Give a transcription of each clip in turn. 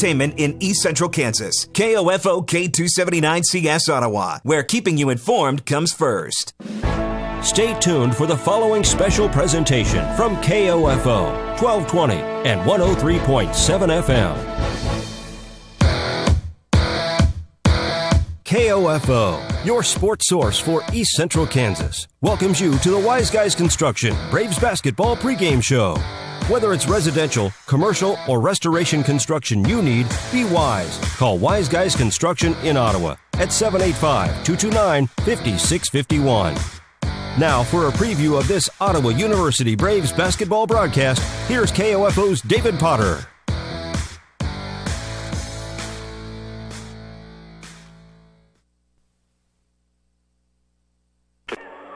entertainment in East Central Kansas. KOFO K279CS Ottawa, where keeping you informed comes first. Stay tuned for the following special presentation from KOFO 1220 and 103.7 FM. KOFO, your sports source for East Central Kansas, welcomes you to the Wise Guys Construction Braves Basketball pregame show. Whether it's residential, commercial, or restoration construction you need, be wise. Call Wise Guys Construction in Ottawa at 785-229-5651. Now, for a preview of this Ottawa University Braves basketball broadcast, here's KOFO's David Potter.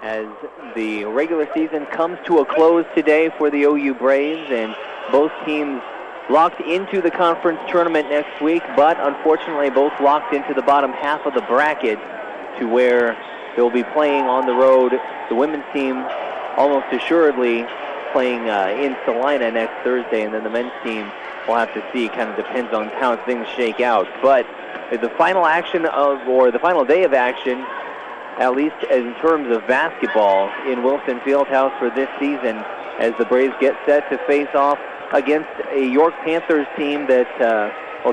As the regular season comes to a close today for the OU Braves, and both teams locked into the conference tournament next week, but unfortunately both locked into the bottom half of the bracket to where they'll be playing on the road. The women's team almost assuredly playing in Salina next Thursday, and then the men's team will have to see. Kind of depends on how things shake out. But the final the final day of action, at least in terms of basketball, in Wilson Fieldhouse for this season, as the Braves get set to face off against a York Panthers team that,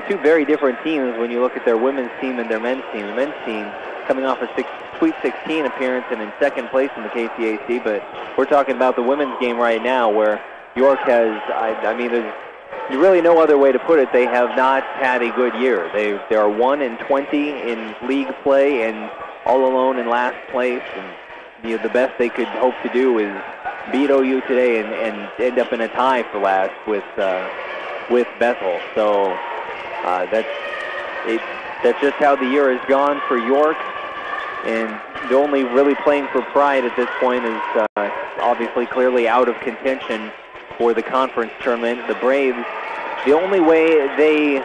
two very different teams when you look at their women's team and their men's team. The men's team coming off a Sweet 16 appearance and in second place in the KCAC, but we're talking about the women's game right now where York has, there's really no other way to put it. They have not had a good year. They are 1-20 in league play and all alone in last place, and the best they could hope to do is beat OU today and end up in a tie for last with Bethel. So that's just how the year has gone for York, and they're only really playing for pride at this point is obviously clearly out of contention for the conference tournament. The Braves, the only way they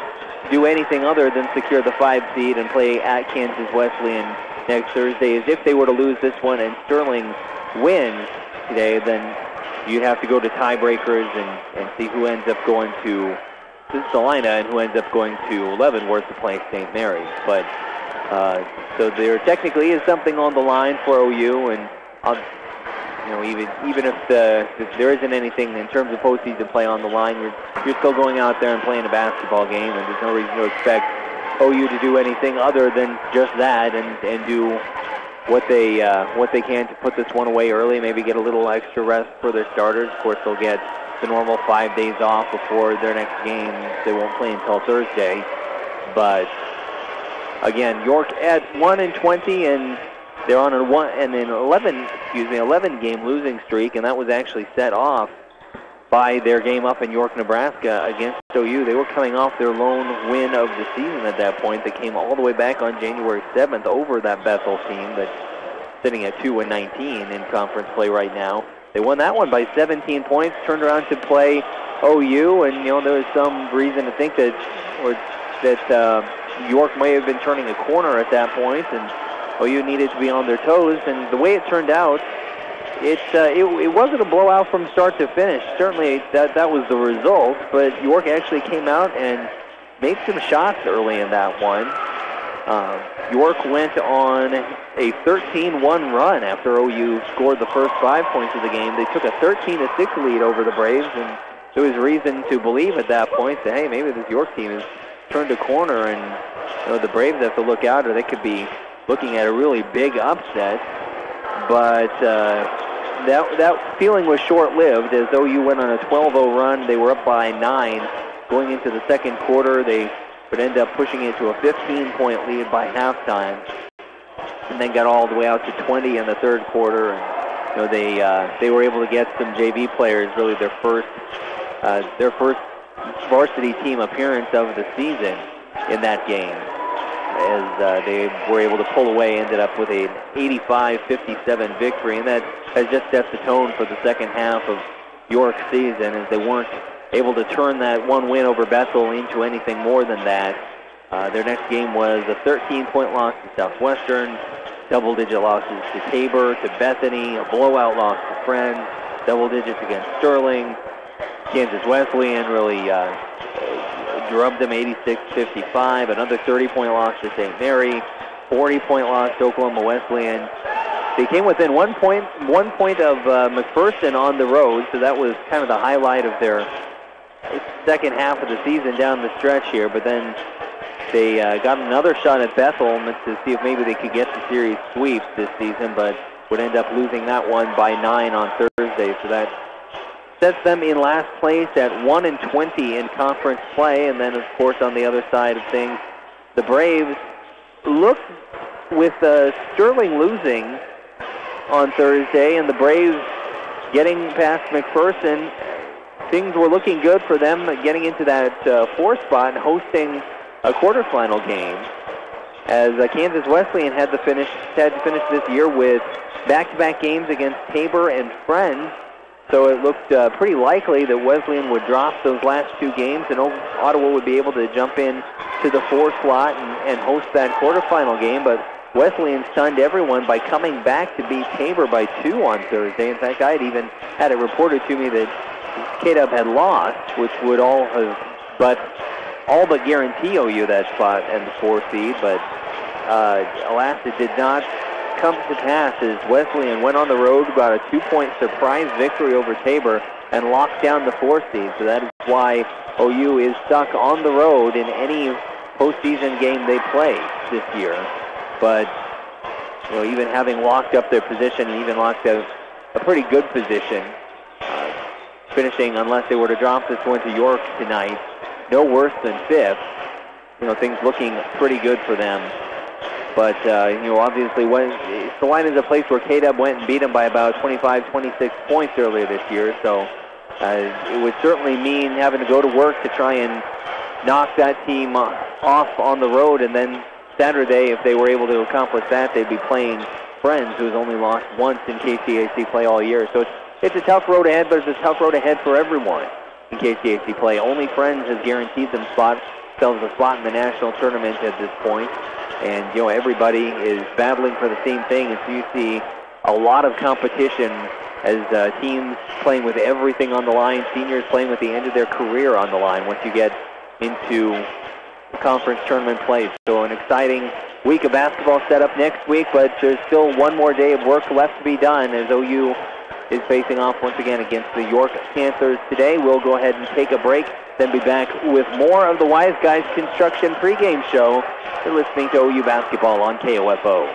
do anything other than secure the 5 seed and play at Kansas Wesleyan next Thursday is if they were to lose this one and Sterling wins today, then you'd have to go to tiebreakers and see who ends up going to Salina and who ends up going to Leavenworth to play St. Mary's. But so there technically is something on the line for OU, and even if there isn't anything in terms of postseason play on the line, you're still going out there and playing a basketball game, and there's no reason to expect OU to do anything other than just that and do what they can to put this one away early, maybe get a little extra rest for their starters. Of course, they'll get the normal 5 days off before their next game. They won't play until Thursday. But again, York at 1-20, and they're on an 11 game losing streak, and that was actually set off by their game up in York, Nebraska against OU. They were coming off their lone win of the season at that point. They came all the way back on January 7th over that Bethel team that's sitting at 2-19 in conference play right now. They won that one by 17 points, turned around to play OU, and there was some reason to think that York may have been turning a corner at that point, and OU needed to be on their toes. And the way it turned out, it wasn't a blowout from start to finish. Certainly that was the result, but York actually came out and made some shots early in that one. York went on a 13-1 run after OU scored the first 5 points of the game. They took a 13-6 lead over the Braves, and there was reason to believe at that point that, hey, maybe this York team has turned a corner, and the Braves have to look out, or they could be looking at a really big upset. But that feeling was short-lived as OU went on a 12-0 run. They were up by 9 going into the second quarter. They would end up pushing it to a 15-point lead by halftime, and then got all the way out to 20 in the third quarter. And they were able to get some JV players, really their first varsity team appearance of the season in that game, as they were able to pull away, ended up with an 85-57 victory, and that has just set the tone for the second half of York's season, as they weren't able to turn that one win over Bethel into anything more than that. Their next game was a 13-point loss to Southwestern, double-digit losses to Tabor, to Bethany, a blowout loss to Friends, double digits against Sterling. Kansas Wesleyan really drubbed them 86-55. Another 30-point loss to St. Mary. 40-point loss to Oklahoma Wesleyan. They came within 1 point of McPherson on the road, so that was kind of the highlight of their second half of the season down the stretch here. But then they got another shot at Bethel to see if maybe they could get the series sweep this season, but would end up losing that one by 9 on Thursday. So that sets them in last place at 1-20 in conference play. And then, of course, on the other side of things, the Braves looked, with Sterling losing on Thursday and the Braves getting past McPherson, things were looking good for them getting into that 4th spot and hosting a quarterfinal game, as Kansas Wesleyan had to finish this year with back-to-back games against Tabor and Friends. So it looked pretty likely that Wesleyan would drop those last 2 games and Ottawa would be able to jump in to the 4 slot and host that quarterfinal game. But Wesleyan stunned everyone by coming back to beat Tabor by 2 on Thursday. In fact, I had even had it reported to me that K-Dub had lost, which would all but guarantee OU that spot and the 4 seed. But alas, it did not come to pass as Wesleyan went on the road, got a 2-point surprise victory over Tabor, and locked down the 4 seed. So that is why OU is stuck on the road in any postseason game they play this year. But even having locked up their position, and even locked a pretty good position, finishing, unless they were to drop this one to York tonight, no worse than 5th. Things looking pretty good for them. But, obviously, Salina is a place where K-Dub went and beat them by about 25, 26 points earlier this year. So it would certainly mean having to go to work to try and knock that team off on the road. And then Saturday, if they were able to accomplish that, they'd be playing Friends, who has only lost once in KCAC play all year. So it's a tough road ahead, but it's a tough road ahead for everyone in KCAC play. Only Friends has guaranteed themselves a spot in the national tournament at this point. And, everybody is battling for the same thing. And so you see a lot of competition as teams playing with everything on the line, seniors playing with the end of their career on the line once you get into conference tournament play. So an exciting week of basketball set up next week, but there's still one more day of work left to be done as OU is facing off once again against the York Panthers today. We'll go ahead and take a break, then be back with more of the Wise Guys Construction pregame show. You're listening to OU Basketball on KOFO.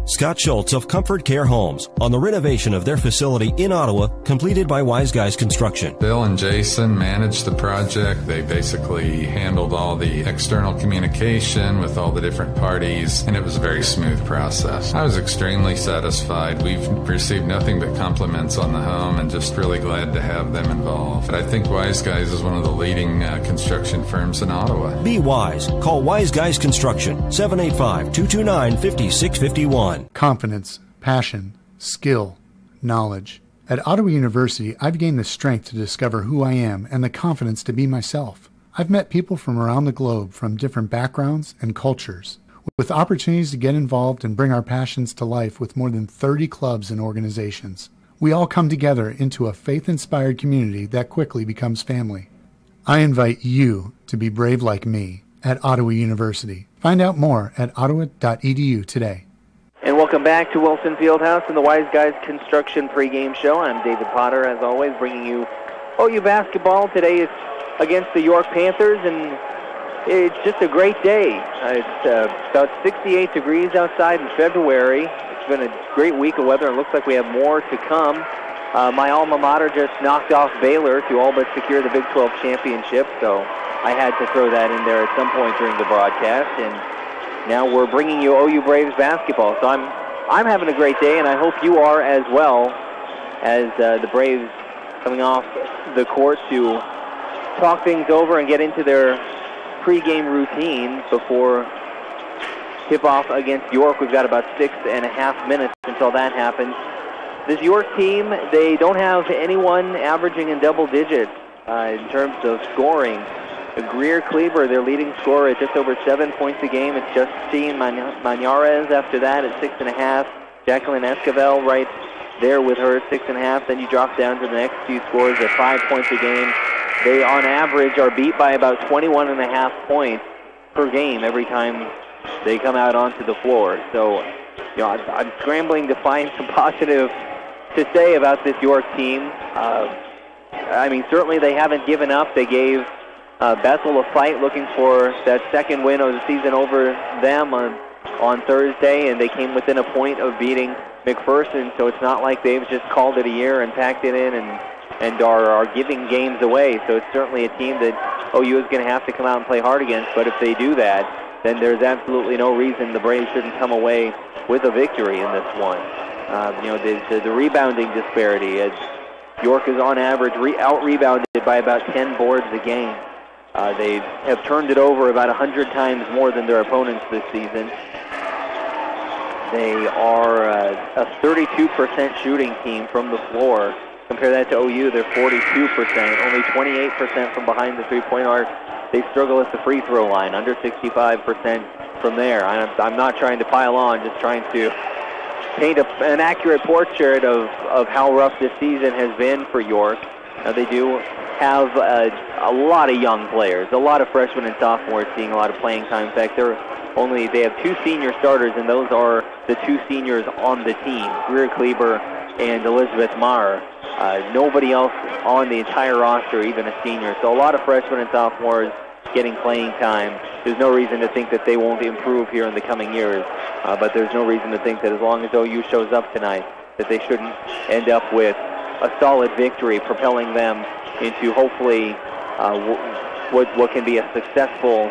Scott Schultz of Comfort Care Homes on the renovation of their facility in Ottawa, completed by Wise Guys Construction. Bill and Jason managed the project. They basically handled all the external communication with all the different parties, and it was a very smooth process. I was extremely satisfied. We've received nothing but compliments on the home and just really glad to have them involved. I think Wise Guys is one of the leading construction firms in Ottawa. Be wise. Call Wise Guys Construction, 785-229-5651. Confidence, passion, skill, knowledge. At Ottawa University, I've gained the strength to discover who I am and the confidence to be myself. I've met people from around the globe from different backgrounds and cultures, with opportunities to get involved and bring our passions to life with more than 30 clubs and organizations. We all come together into a faith-inspired community that quickly becomes family. I invite you to be brave like me at Ottawa University. Find out more at ottawa.edu today. And welcome back to Wilson Fieldhouse and the Wise Guys Construction pregame show. I'm David Potter, as always, bringing you OU basketball. Today it's against the York Panthers, and it's just a great day. It's about 68 degrees outside in February. It's been a great week of weather, and it looks like we have more to come. My alma mater just knocked off Baylor to all but secure the Big 12 championship, so I had to throw that in there at some point during the broadcast. And now we're bringing you OU Braves basketball. So I'm having a great day, and I hope you are as well, as the Braves coming off the court to talk things over and get into their pregame routine before tip-off against York. We've got about 6.5 minutes until that happens. This York team, they don't have anyone averaging in double digits in terms of scoring. Greer Kleber, their leading scorer, at just over 7 points a game. It's Justine Manjarez after that at 6.5. Jacqueline Esquivel right there with her at 6.5. Then you drop down to the next few scores at 5 points a game. they on average are beat by about 21.5 points per game every time they come out onto the floor. So, I'm scrambling to find some positive to say about this York team. Certainly they haven't given up. They gave Bethel a fight looking for that second win of the season over them on Thursday, and they came within a point of beating McPherson, so it's not like they've just called it a year and packed it in and are giving games away. So it's certainly a team that OU is going to have to come out and play hard against, but if they do that, then there's absolutely no reason the Braves shouldn't come away with a victory in this one. The rebounding disparity, as York is on average out-rebounded by about 10 boards a game. They have turned it over about 100 times more than their opponents this season. They are a 32% shooting team from the floor. Compare that to OU, they're 42%, only 28% from behind the three-point arc. They struggle at the free throw line, under 65% from there. I'm not trying to pile on, just trying to paint an accurate portrait of how rough this season has been for York. They do have a lot of young players, a lot of freshmen and sophomores seeing a lot of playing time. In fact, they have 2 senior starters, and those are the 2 seniors on the team, Greer Kleber and Elizabeth Maher. Nobody else on the entire roster, even a senior. So a lot of freshmen and sophomores getting playing time. There's no reason to think that they won't improve here in the coming years, but there's no reason to think that as long as OU shows up tonight, that they shouldn't end up with a solid victory, propelling them into hopefully what can be a successful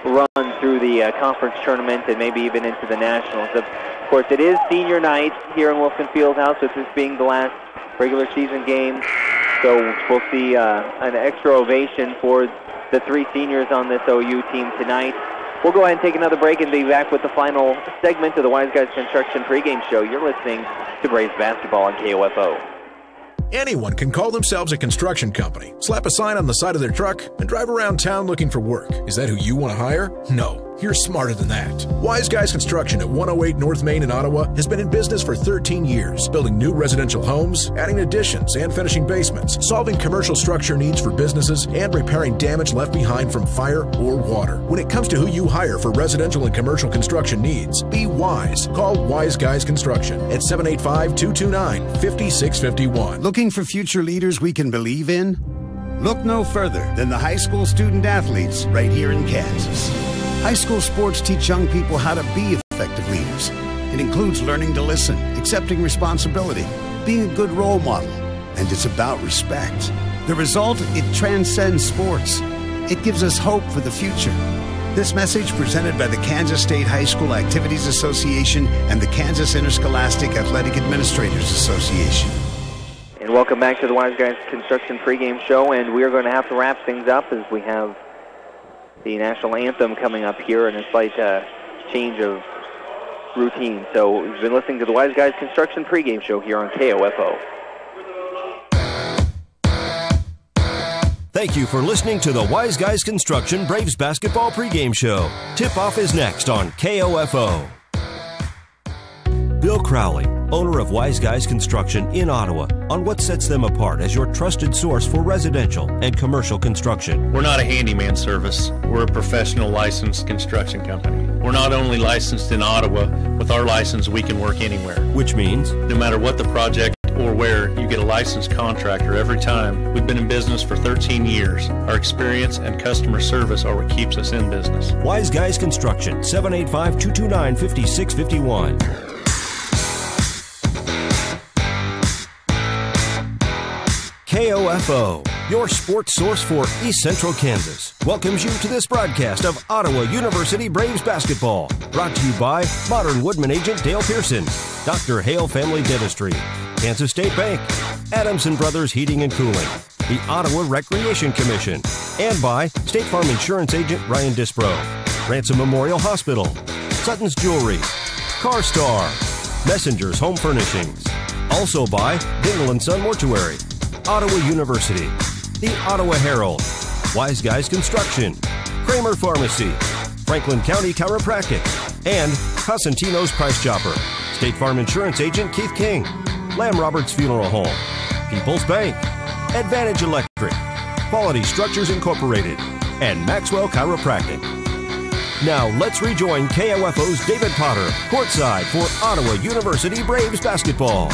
run through the conference tournament and maybe even into the Nationals. Of course, it is senior night here in Wilson Fieldhouse, with this being the last regular season game. So we'll see an extra ovation for the 3 seniors on this OU team tonight. We'll go ahead and take another break and be back with the final segment of the Wise Guys Construction pregame show. You're listening to Braves Basketball on KOFO. Anyone can call themselves a construction company, slap a sign on the side of their truck, and drive around town looking for work. Is that who you want to hire? No, you're smarter than that. Wise Guys Construction at 108 North Main in Ottawa has been in business for 13 years, building new residential homes, adding additions and finishing basements, solving commercial structure needs for businesses, and repairing damage left behind from fire or water. When it comes to who you hire for residential and commercial construction needs, be wise. Call Wise Guys Construction at 785-229-5651. Looking for future leaders we can believe in? Look no further than the high school student athletes right here in Kansas. High school sports teach young people how to be effective leaders. It includes learning to listen, accepting responsibility, being a good role model, and it's about respect. The result, it transcends sports. It gives us hope for the future. This message presented by the Kansas State High School Activities Association and the Kansas Interscholastic Athletic Administrators Association. And welcome back to the Wise Guys Construction pregame show, and we are going to have to wrap things up as we have the national anthem coming up here and a slight change of routine. So we've been listening to the Wise Guys Construction pregame show here on KOFO. Thank you for listening to the Wise Guys Construction Braves Basketball pregame show. Tip-off is next on KOFO. Bill Crowley, owner of Wise Guys Construction in Ottawa, on what sets them apart as your trusted source for residential and commercial construction. We're not a handyman service. We're a professional licensed construction company. We're not only licensed in Ottawa. With our license, we can work anywhere. Which means? No matter what the project or where, you get a licensed contractor every time. We've been in business for 13 years. Our experience and customer service are what keeps us in business. Wise Guys Construction, 785-229-5651. KOFO, your sports source for East Central Kansas, welcomes you to this broadcast of Ottawa University Braves basketball. Brought to you by Modern Woodman agent Dale Pearson, Dr. Hale Family Dentistry, Kansas State Bank, Adamson Brothers Heating and Cooling, the Ottawa Recreation Commission, and by State Farm Insurance agent Ryan Dispro, Ransom Memorial Hospital, Sutton's Jewelry, CarStar, Messengers Home Furnishings. Also by Dingle & Son Mortuary, Ottawa University, the Ottawa Herald, Wise Guys Construction, Kramer Pharmacy, Franklin County Chiropractic, and Cosentino's Price Chopper, State Farm Insurance agent Keith King, Lamb Roberts Funeral Home, People's Bank, Advantage Electric, Quality Structures Incorporated, and Maxwell Chiropractic. Now let's rejoin KOFO's David Potter, courtside for Ottawa University Braves basketball.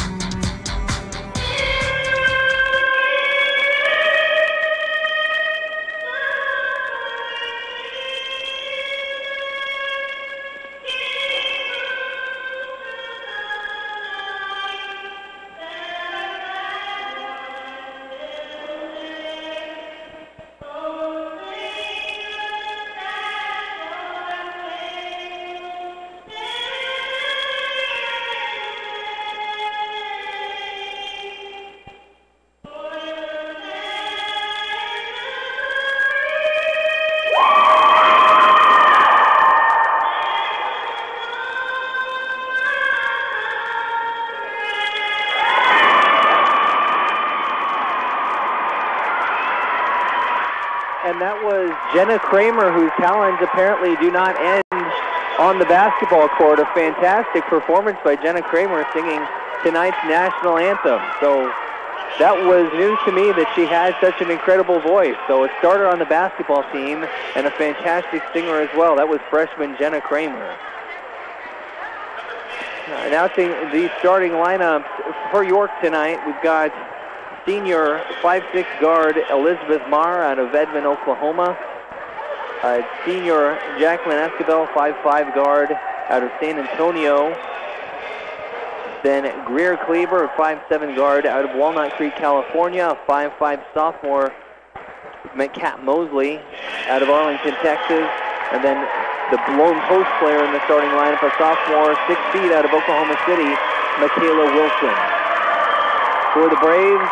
And that was Jenna Kramer, whose talents apparently do not end on the basketball court. A fantastic performance by Jenna Kramer singing tonight's national anthem. So that was news to me that she had such an incredible voice. So a starter on the basketball team and a fantastic singer as well. That was freshman Jenna Kramer. Announcing the starting lineups for York tonight, we've got senior 5'6" guard Elizabeth Marr out of Edmond, Oklahoma. Senior Jacqueline Esquivel, 5'5" guard out of San Antonio. Then Greer Kleber, a 5'7" guard out of Walnut Creek, California. A 5'5" sophomore, Kat Mosley out of Arlington, Texas. And then the lone post player in the starting lineup, a sophomore, 6 feet out of Oklahoma City, Michaela Wilson. For the Braves,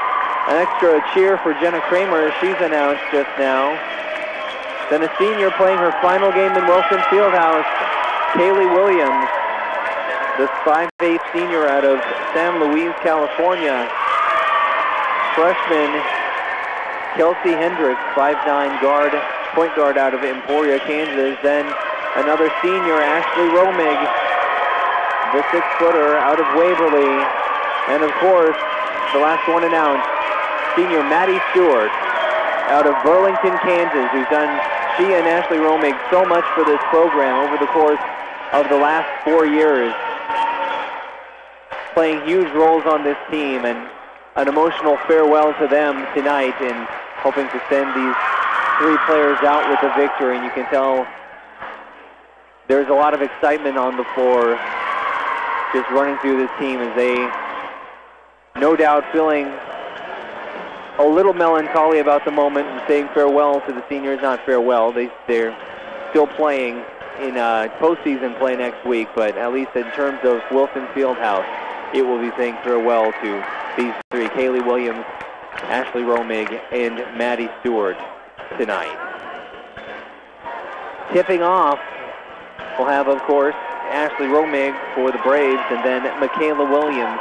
an extra cheer for Jenna Kramer, she's announced just now. Then a senior playing her final game in Wilson Fieldhouse, Kaylee Williams, the 5'8" senior out of San Luis, California. Freshman Kelsey Hendricks, 5'9" guard, point guard out of Emporia, Kansas. Then another senior, Ashley Romig, the 6-footer out of Waverly. And of course, the last one announced, senior Maddie Stewart out of Burlington, Kansas, who's done, she and Ashley Romig, so much for this program over the course of the last 4 years, playing huge roles on this team, and an emotional farewell to them tonight, and hoping to send these 3 players out with a victory. And you can tell there's a lot of excitement on the floor just running through this team, as they no doubt feeling a little melancholy about the moment and saying farewell to the seniors. Not farewell, they're still playing in postseason play next week, but at least in terms of Wilson Fieldhouse, it will be saying farewell to these 3, Kaylee Williams, Ashley Romig, and Maddie Stewart tonight. Tipping off, we'll have, of course, Ashley Romig for the Braves, and then Michaela Williams,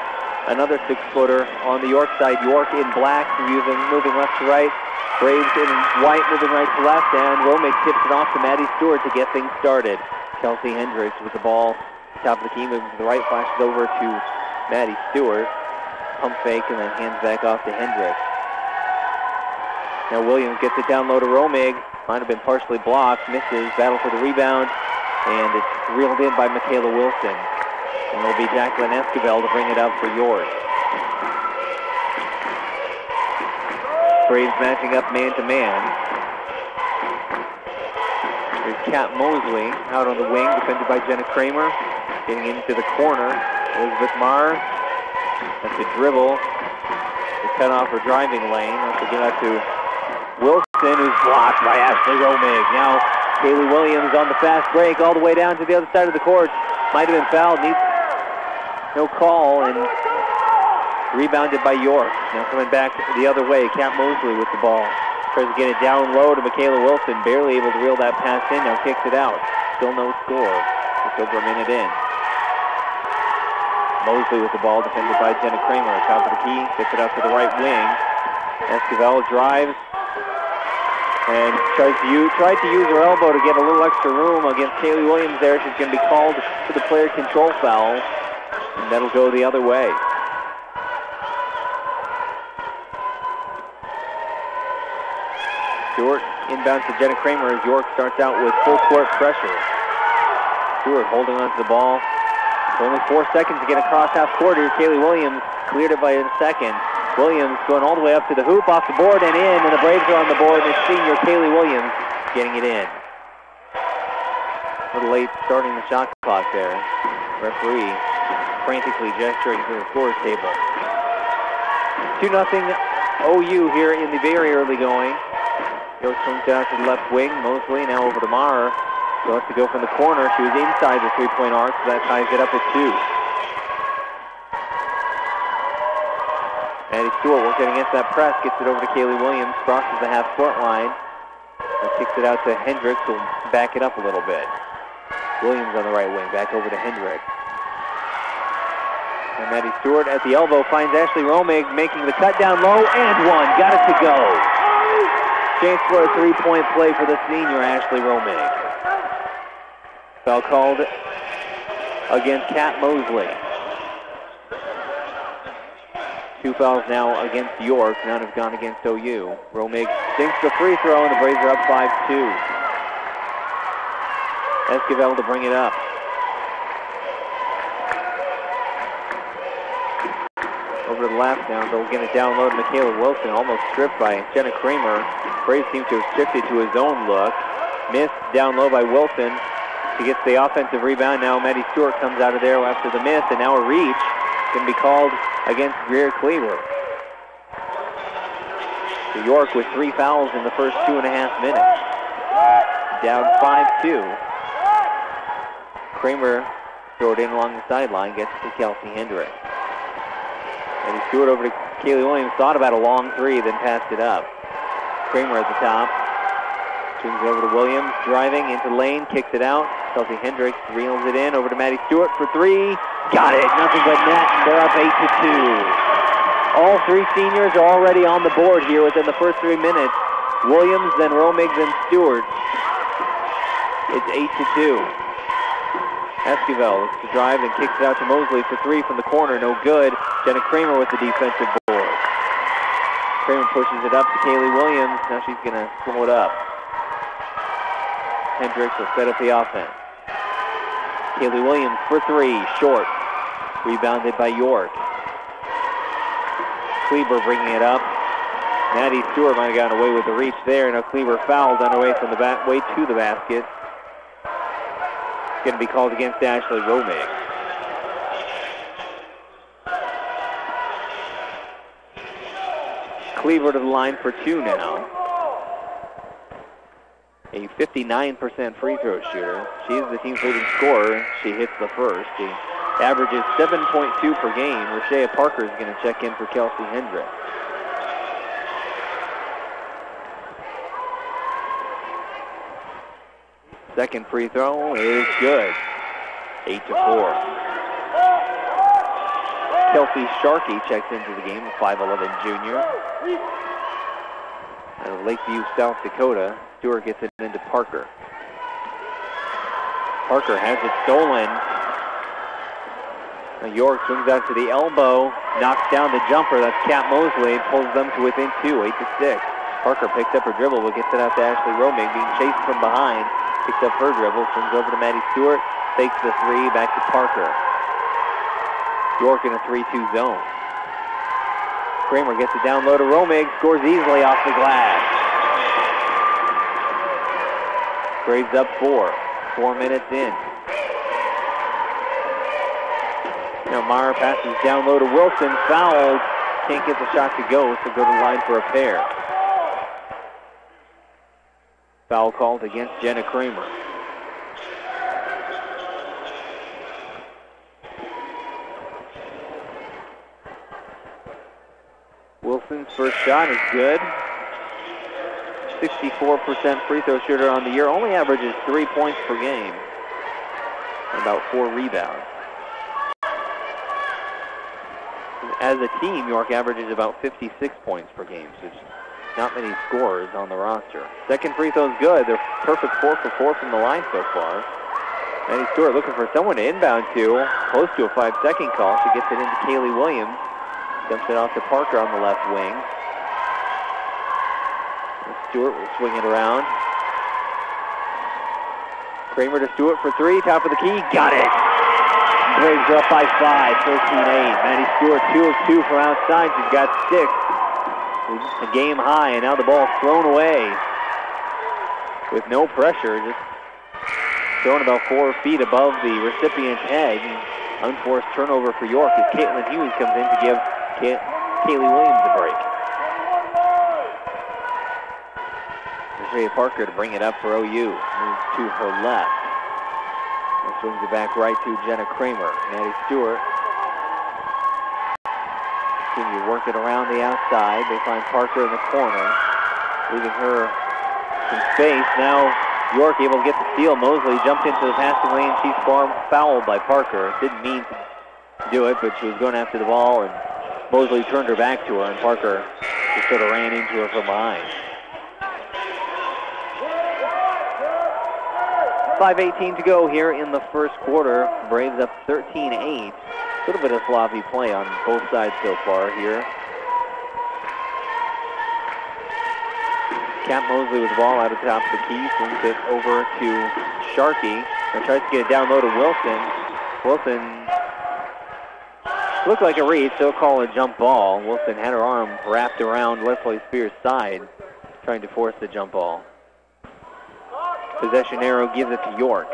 another 6-footer on the York side. York in black, moving left to right. Braves in white, moving right to left, and Romig tips it off to Maddie Stewart to get things started. Kelsey Hendricks with the ball, top of the key, moving to the right, flashes over to Maddie Stewart. Pump fake, and then hands back off to Hendricks. Now Williams gets it down low to Romig. Might have been partially blocked, misses, battle for the rebound, and it's reeled in by Michaela Wilson. And it'll be Jacqueline Esquivel to bring it up for York. Braves matching up man-to-man. There's Kat Mosley out on the wing, defended by Jenna Kramer. Getting into the corner, Elizabeth Marr. That's a dribble. To cut off her driving lane. Let's get out to Wilson, who's blocked by Ashley Romig. Now Kaylee Williams on the fast break all the way down to the other side of the court. Might have been fouled. Needs no call, and rebounded by York. Now coming back the other way, Kat Mosley with the ball. Tries to get it down low to Michaela Wilson. Barely able to reel that pass in. Now kicks it out. Still no score. Just over a minute in. Mosley with the ball, defended by Jenna Kramer. Top of the key, gets it out to the right wing. Esquivel drives and tried to use her elbow to get a little extra room against Kaylee Williams there. She's going to be called for the player control foul, and that'll go the other way. Stewart inbounds to Jenna Kramer as York starts out with full court pressure. Stewart holding on to the ball. Only 4 seconds to get across half court. Here's Kaylee Williams, cleared it by a second. Williams going all the way up to the hoop, off the board and in, and the Braves are on the board, and it's senior Kaylee Williams getting it in. A little late starting the shot clock there. Referee frantically gesturing to the scores table. 2-0 OU here in the very early going. York swings out to the left wing. Mosley now over to Maher. She wants to go from the corner. She was inside the three-point arc, so that ties it up at 2. Maddie Stewart working against that press, gets it over to Kaylee Williams, crosses the half-court line, and kicks it out to Hendricks, who'll back it up a little bit. Williams on the right wing, back over to Hendricks. And Maddie Stewart at the elbow finds Ashley Romig making the cut down low, and one, got it to go. Chance for a three-point play for the senior Ashley Romig. Foul called against Kat Mosley. 2 fouls now against York. None have gone against OU. Romig sinks the free throw, and the Braves are up 5-2. Esquivel to bring it up. Over to the left now. They'll get it down low to Michaela Wilson. Almost stripped by Jenna Kramer. Braves seem to have shifted to his own look. Missed down low by Wilson. She gets the offensive rebound. Now Maddie Stewart comes out of there after the miss, and now a reach can be called against Greer Cleaver. So York with 3 fouls in the first 2.5 minutes. Down 5-2. Kramer throw it in along the sideline, gets to Kelsey Hendricks. Maddie Stewart over to Kaylee Williams, thought about a long three, then passed it up. Kramer at the top. Swings it over to Williams, driving into the lane, kicks it out. Kelsey Hendricks reels it in, over to Maddie Stewart for 3. Got it, nothing but net, and they're up 8-2. All 3 seniors are already on the board here within the first 3 minutes. Williams, then Romig, then Stewart. It's 8-2. Esquivel looks to drive and kicks it out to Mosley for 3 from the corner, no good. Jenna Kramer with the defensive board. Kramer pushes it up to Kaylee Williams, now she's going to slow it up. Hendricks will set up the offense. Kaylee Williams for 3, short. Rebounded by York. Kleber bringing it up. Maddie Stewart might have gotten away with the reach there. Now Kleber fouled on her way from the way to the basket. It's going to be called against Ashley Romig. Kleber to the line for 2 now. A 59% free throw shooter. She is the team's leading scorer. She hits the first. She averages 7.2 per game. Rashea Parker is going to check in for Kelsey Hendricks. Second free throw is good. 8-4. Kelsey Sharkey checks into the game, a 5'11 junior. Out of Lakeview, South Dakota. Stewart gets it into Parker. Parker has it stolen. Now York swings out to the elbow, knocks down the jumper. That's Kat Mosley, pulls them to within 2, 8-6. Parker picks up her dribble, but gets it out to Ashley Romig, being chased from behind. Picks up her dribble, swings over to Maddie Stewart, takes the 3, back to Parker. York in a 3-2 zone. Kramer gets it down low to Romig, scores easily off the glass. Braves up 4 minutes in. Now Meyer passes down low to Wilson, fouled, can't get the shot to go, so go to the line for a pair. Foul called against Jenna Kramer. Wilson's first shot is good. 64% free throw shooter on the year. Only averages 3 points per game. And about 4 rebounds. As a team, York averages about 56 points per game. So not many scorers on the roster. Second free throw's good. They're perfect 4 for 4 from the line so far. Maddie Stewart looking for someone to inbound to. Close to a 5-second call. She gets it into Kaylee Williams. Dumps it off to Parker on the left wing. Stewart will swing it around. Kramer to Stewart for three, top of the key, got it! Braves are up by 5, 13-8. Maddie Stewart 2 of 2 from outside, she's got 6. It's a game high, and now the ball thrown away with no pressure, just thrown about 4 feet above the recipient's head. Unforced turnover for York as Caitlin Hughes comes in to give Kaylee Williams a break. Patricia Parker to bring it up for OU. Moves to her left. And swings it back right to Jenna Kramer. Maddie Stewart. Continue to work it around the outside. They find Parker in the corner, leaving her some space. Now York able to get the steal. Mosley jumped into the passing lane. She's fouled by Parker. Didn't mean to do it, but she was going after the ball, and Mosley turned her back to her, and Parker just sort of ran into her from behind. 5:18 to go here in the first quarter. Braves up 13-8. A little bit of sloppy play on both sides so far here. Kat Mosley with the ball out of the top of the key. Swings it over to Sharkey. And tries to get it down low to Wilson. Wilson looked like a reach, so call a jump ball. Wilson had her arm wrapped around Leslie Spears' side, trying to force the jump ball. Possession arrow gives it to York.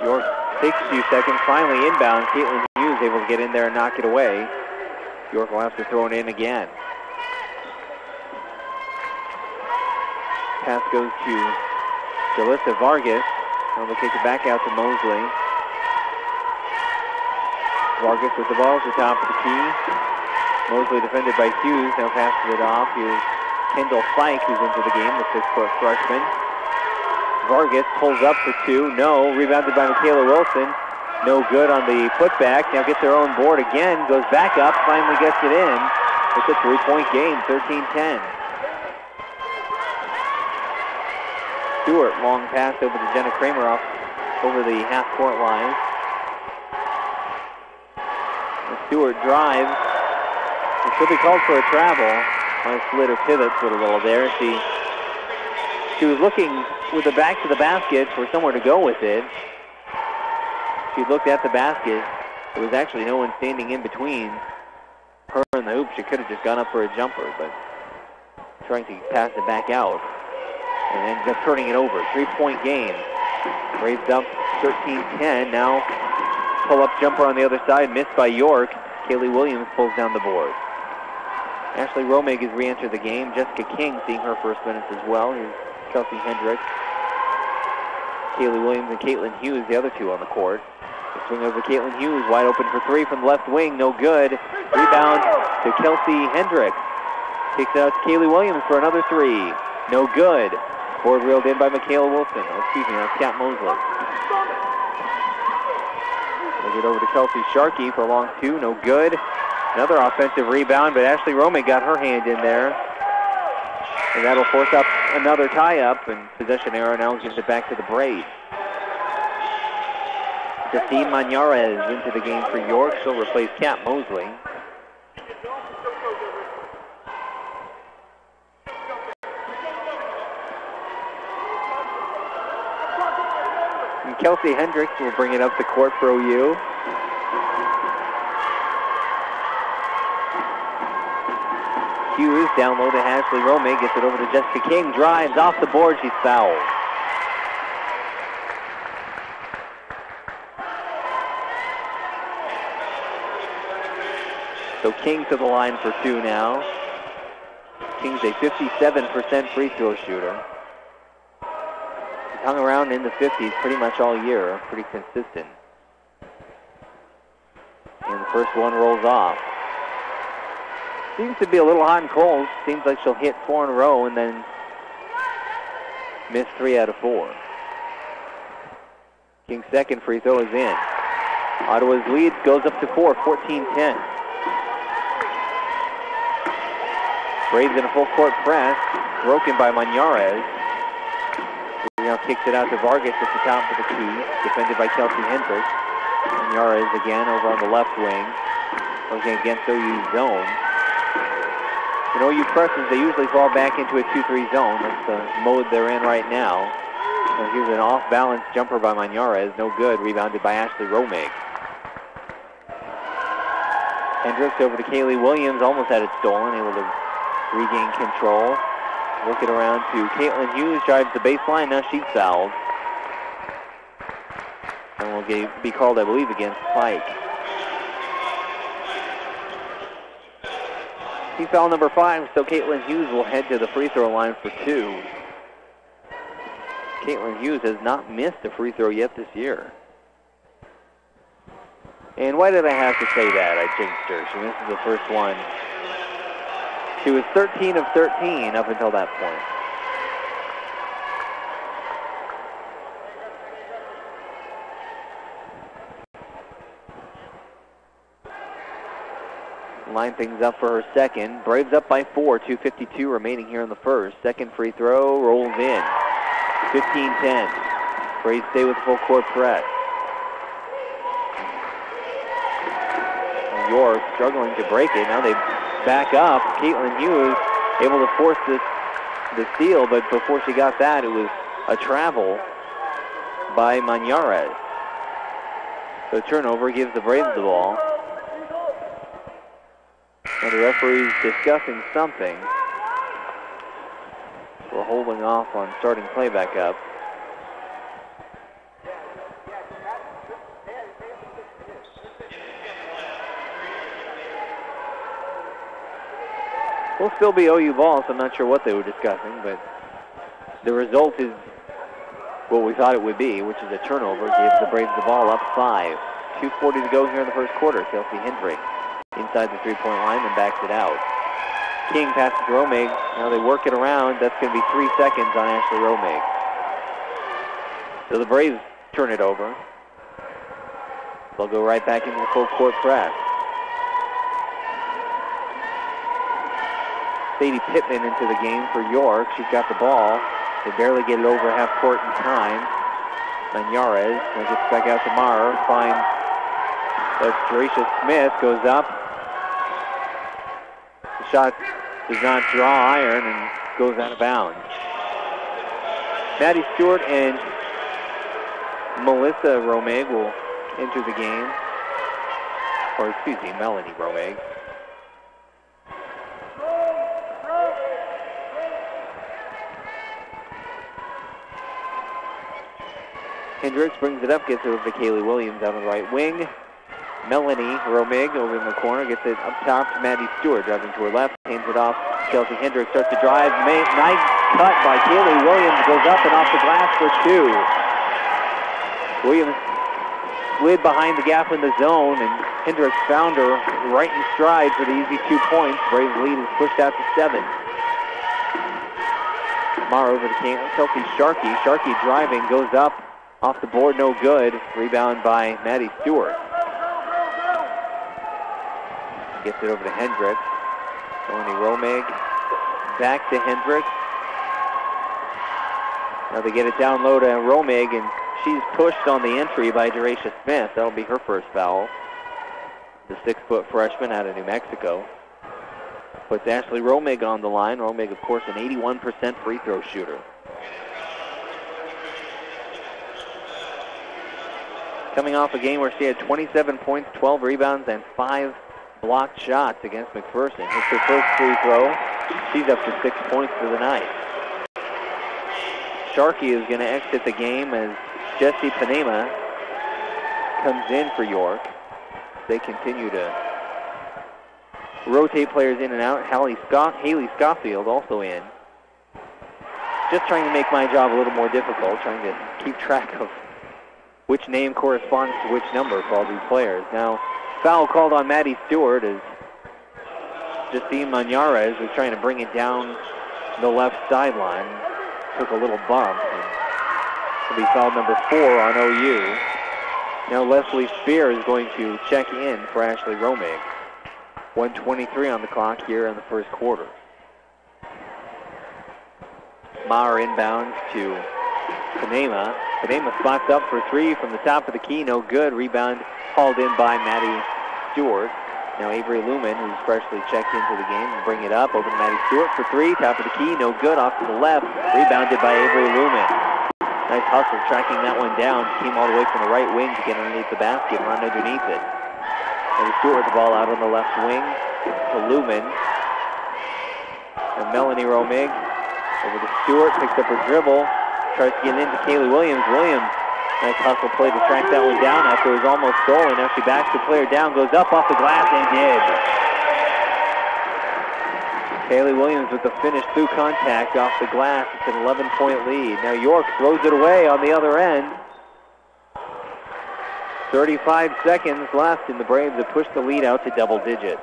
York takes a few seconds, finally inbound. Caitlin Hughes able to get in there and knock it away. York will have to throw it in again. Pass goes to Jalissa Vargas. They'll kick it back out to Mosley. Vargas with the ball at the top of the key. Mosley defended by Hughes, now passes it off. Here's Kendall Fike, who's into the game, the 6-foot freshman. Vargas pulls up for 2. No. Rebounded by Michaela Wilson. No good on the putback. Now gets her own board again. Goes back up. Finally gets it in. It's a 3-point game. 13-10. Stewart, long pass over to Jenna Kramer off over the half-court line. And Stewart drives. It should be called for a travel. Might have slid her pivot foot a little there. She was looking with the back to the basket for somewhere to go with it. She looked at the basket. There was actually no one standing in between her and the hoop. She could have just gone up for a jumper, but trying to pass it back out. And ended up turning it over. 3-point game. Braves up 13-10. Now pull-up jumper on the other side. Missed by York. Kaylee Williams pulls down the board. Ashley Romig has re-entered the game. Jessica King seeing her first minutes as well. Here's Kelsey Hendricks. Kaylee Williams and Caitlin Hughes, the other two on the court. The swing over to Caitlin Hughes, wide open for 3 from the left wing. No good. Rebound to Kelsey Hendricks. Kicks it out to Kaylee Williams for another 3. No good. Board reeled in by Michaela Wilson. That's Kat Mosley. We'll get over to Kelsey Sharkey for a long 2. No good. Another offensive rebound, but Ashley Romig got her hand in there. And that'll force up another tie-up, and possession arrow now gives it back to the Braves. Justine Manjarez into the game for York. She'll replace Kat Mosley. And Kelsey Hendricks will bring it up the court for OU. Hughes down low to Ashley Romig, gets it over to Jessica King, drives off the board, she's fouled. So King to the line for 2 now. King's a 57% free throw shooter. He's hung around in the 50s pretty much all year, pretty consistent. And the first one rolls off. Seems to be a little hot and cold. Seems like she'll hit 4 in a row and then miss 3 out of 4. King's second free throw is in. Ottawa's lead goes up to 4, 14-10. Braves in a full court press, broken by Manjarez. He now kicks it out to Vargas at the top of the key, defended by Kelsey Hendricks. Manjarez again over on the left wing. Working against OU's zone. In OU presses, they usually fall back into a 2-3 zone. That's the mode they're in right now. So here's an off-balance jumper by Manjarez. No good. Rebounded by Ashley Romig. Hendricks over to Kaylee Williams. Almost had it stolen. Able to regain control. Work it around to Caitlin Hughes. Drives the baseline. Now she's fouled. And will be called, I believe, against Pike. Team foul number 5, so Caitlin Hughes will head to the free throw line for 2. Caitlin Hughes has not missed a free throw yet this year. And why did I have to say that? I jinxed her. She misses the first one. She was 13 of 13 up until that point. Line things up for her second. Braves up by 4, 2:52 remaining here in the first. Second free throw rolls in. 15-10. Braves stay with full court press. York struggling to break it. Now they back up. Caitlin Hughes able to force the steal, but before she got that, it was a travel by Manjarez. So turnover gives the Braves the ball. And the referee's discussing something. We're holding off on starting play back up. Will still be OU ball, so I'm not sure what they were discussing, but the result is what we thought it would be, which is a turnover. Gives the Braves the ball up 5. 2:40 to go here in the first quarter. Kelsey Hendricks inside the three-point line and backs it out. King passes to Romig. Now they work it around. That's going to be 3 seconds on Ashley Romig. So the Braves turn it over. They'll go right back into the full court press. Sadie Pittman into the game for York. She's got the ball. They barely get it over half court in time. Manjarez now gets back out to Maurer. Finds that's Jerisha Smith. Goes up. The shot does not draw iron and goes out of bounds. Maddie Stewart and Melissa Romig will enter the game. Or excuse me, Melanie Romig. Hendricks brings it up, gets it over to Kaylee Williams out on the right wing. Melanie Romig over in the corner, gets it up top to Maddie Stewart, driving to her left, hands it off. Chelsea Hendricks starts to drive. Nice cut by Kaylee Williams, goes up and off the glass for 2. Williams slid behind the gap in the zone, and Hendricks found her right in stride for the easy 2 points. Braves lead is pushed out to 7. Mara over to Kelsey Sharkey. Sharkey driving, goes up. Off the board, no good. Rebound by Maddie Stewart. Gets it over to Hendricks. Melanie Romig. Back to Hendricks. Now they get it down low to Romig, and she's pushed on the entry by Jerisha Smith. That'll be her first foul. The 6-foot freshman out of New Mexico. Puts Ashley Romig on the line. Romig, of course, an 81% free throw shooter. Coming off a game where she had 27 points, 12 rebounds, and 5 blocked shots against McPherson. It's her first free throw. She's up to 6 points for the night. Sharkey is going to exit the game as Jessie Panema comes in for York. They continue to rotate players in and out. Haley Schofield also in. Just trying to make my job a little more difficult, trying to keep track of which name corresponds to which number for all these players. Now, foul called on Maddie Stewart as Justine Manjarez was trying to bring it down the left sideline. Took a little bump. It'll be foul number 4 on OU. Now Leslie Spear is going to check in for Ashley Romig. 1:23 on the clock here in the first quarter. Maurer inbounds to Panema. Panema spots up for 3 from the top of the key. No good. Rebound hauled in by Maddie Stewart. Now Avery Lumen, who's freshly checked into the game, will bring it up. Over to Maddie Stewart for three. Top of the key, no good. Off to the left. Rebounded by Avery Lumen. Nice hustle tracking that one down. Came all the way from the right wing to get underneath the basket and run underneath it. Maddie Stewart with the ball out on the left wing. Gets to Lumen. And Melanie Romig over to Stewart. Picks up her dribble. Tries to get into Kaylee Williams. Williams. Nice hustle play to track that one down after it was almost stolen. Now she backs the player down, goes up off the glass, and did. Kaylee Williams with the finish through contact off the glass. It's an 11-point lead. Now York throws it away on the other end. 35 seconds left, and the Braves have pushed the lead out to double digits.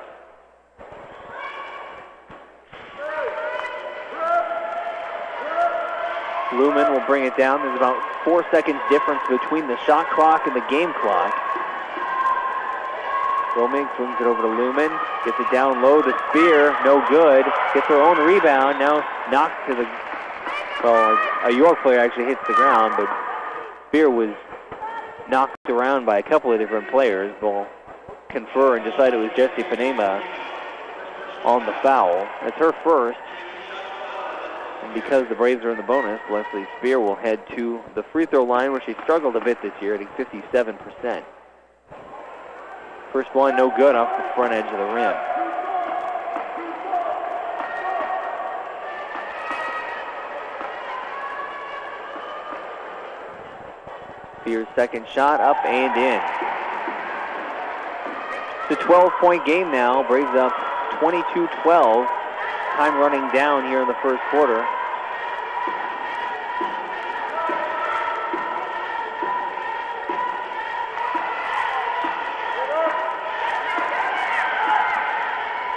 Lumen will bring it down. There's about 4 seconds difference between the shot clock and the game clock. Romig swings it over to Lumen. Gets it down low to Spear. No good. Gets her own rebound. Now knocked to the... Well, a York player actually hits the ground, but Spear was knocked around by a couple of different players. We'll confer and decide it was Jessie Panema on the foul. That's her first. And because the Braves are in the bonus, Leslie Spear will head to the free throw line where she struggled a bit this year, hitting 57%. First one, no good off the front edge of the rim. Spear's second shot up and in. It's a 12-point game now. Braves up 22-12. Time running down here in the first quarter.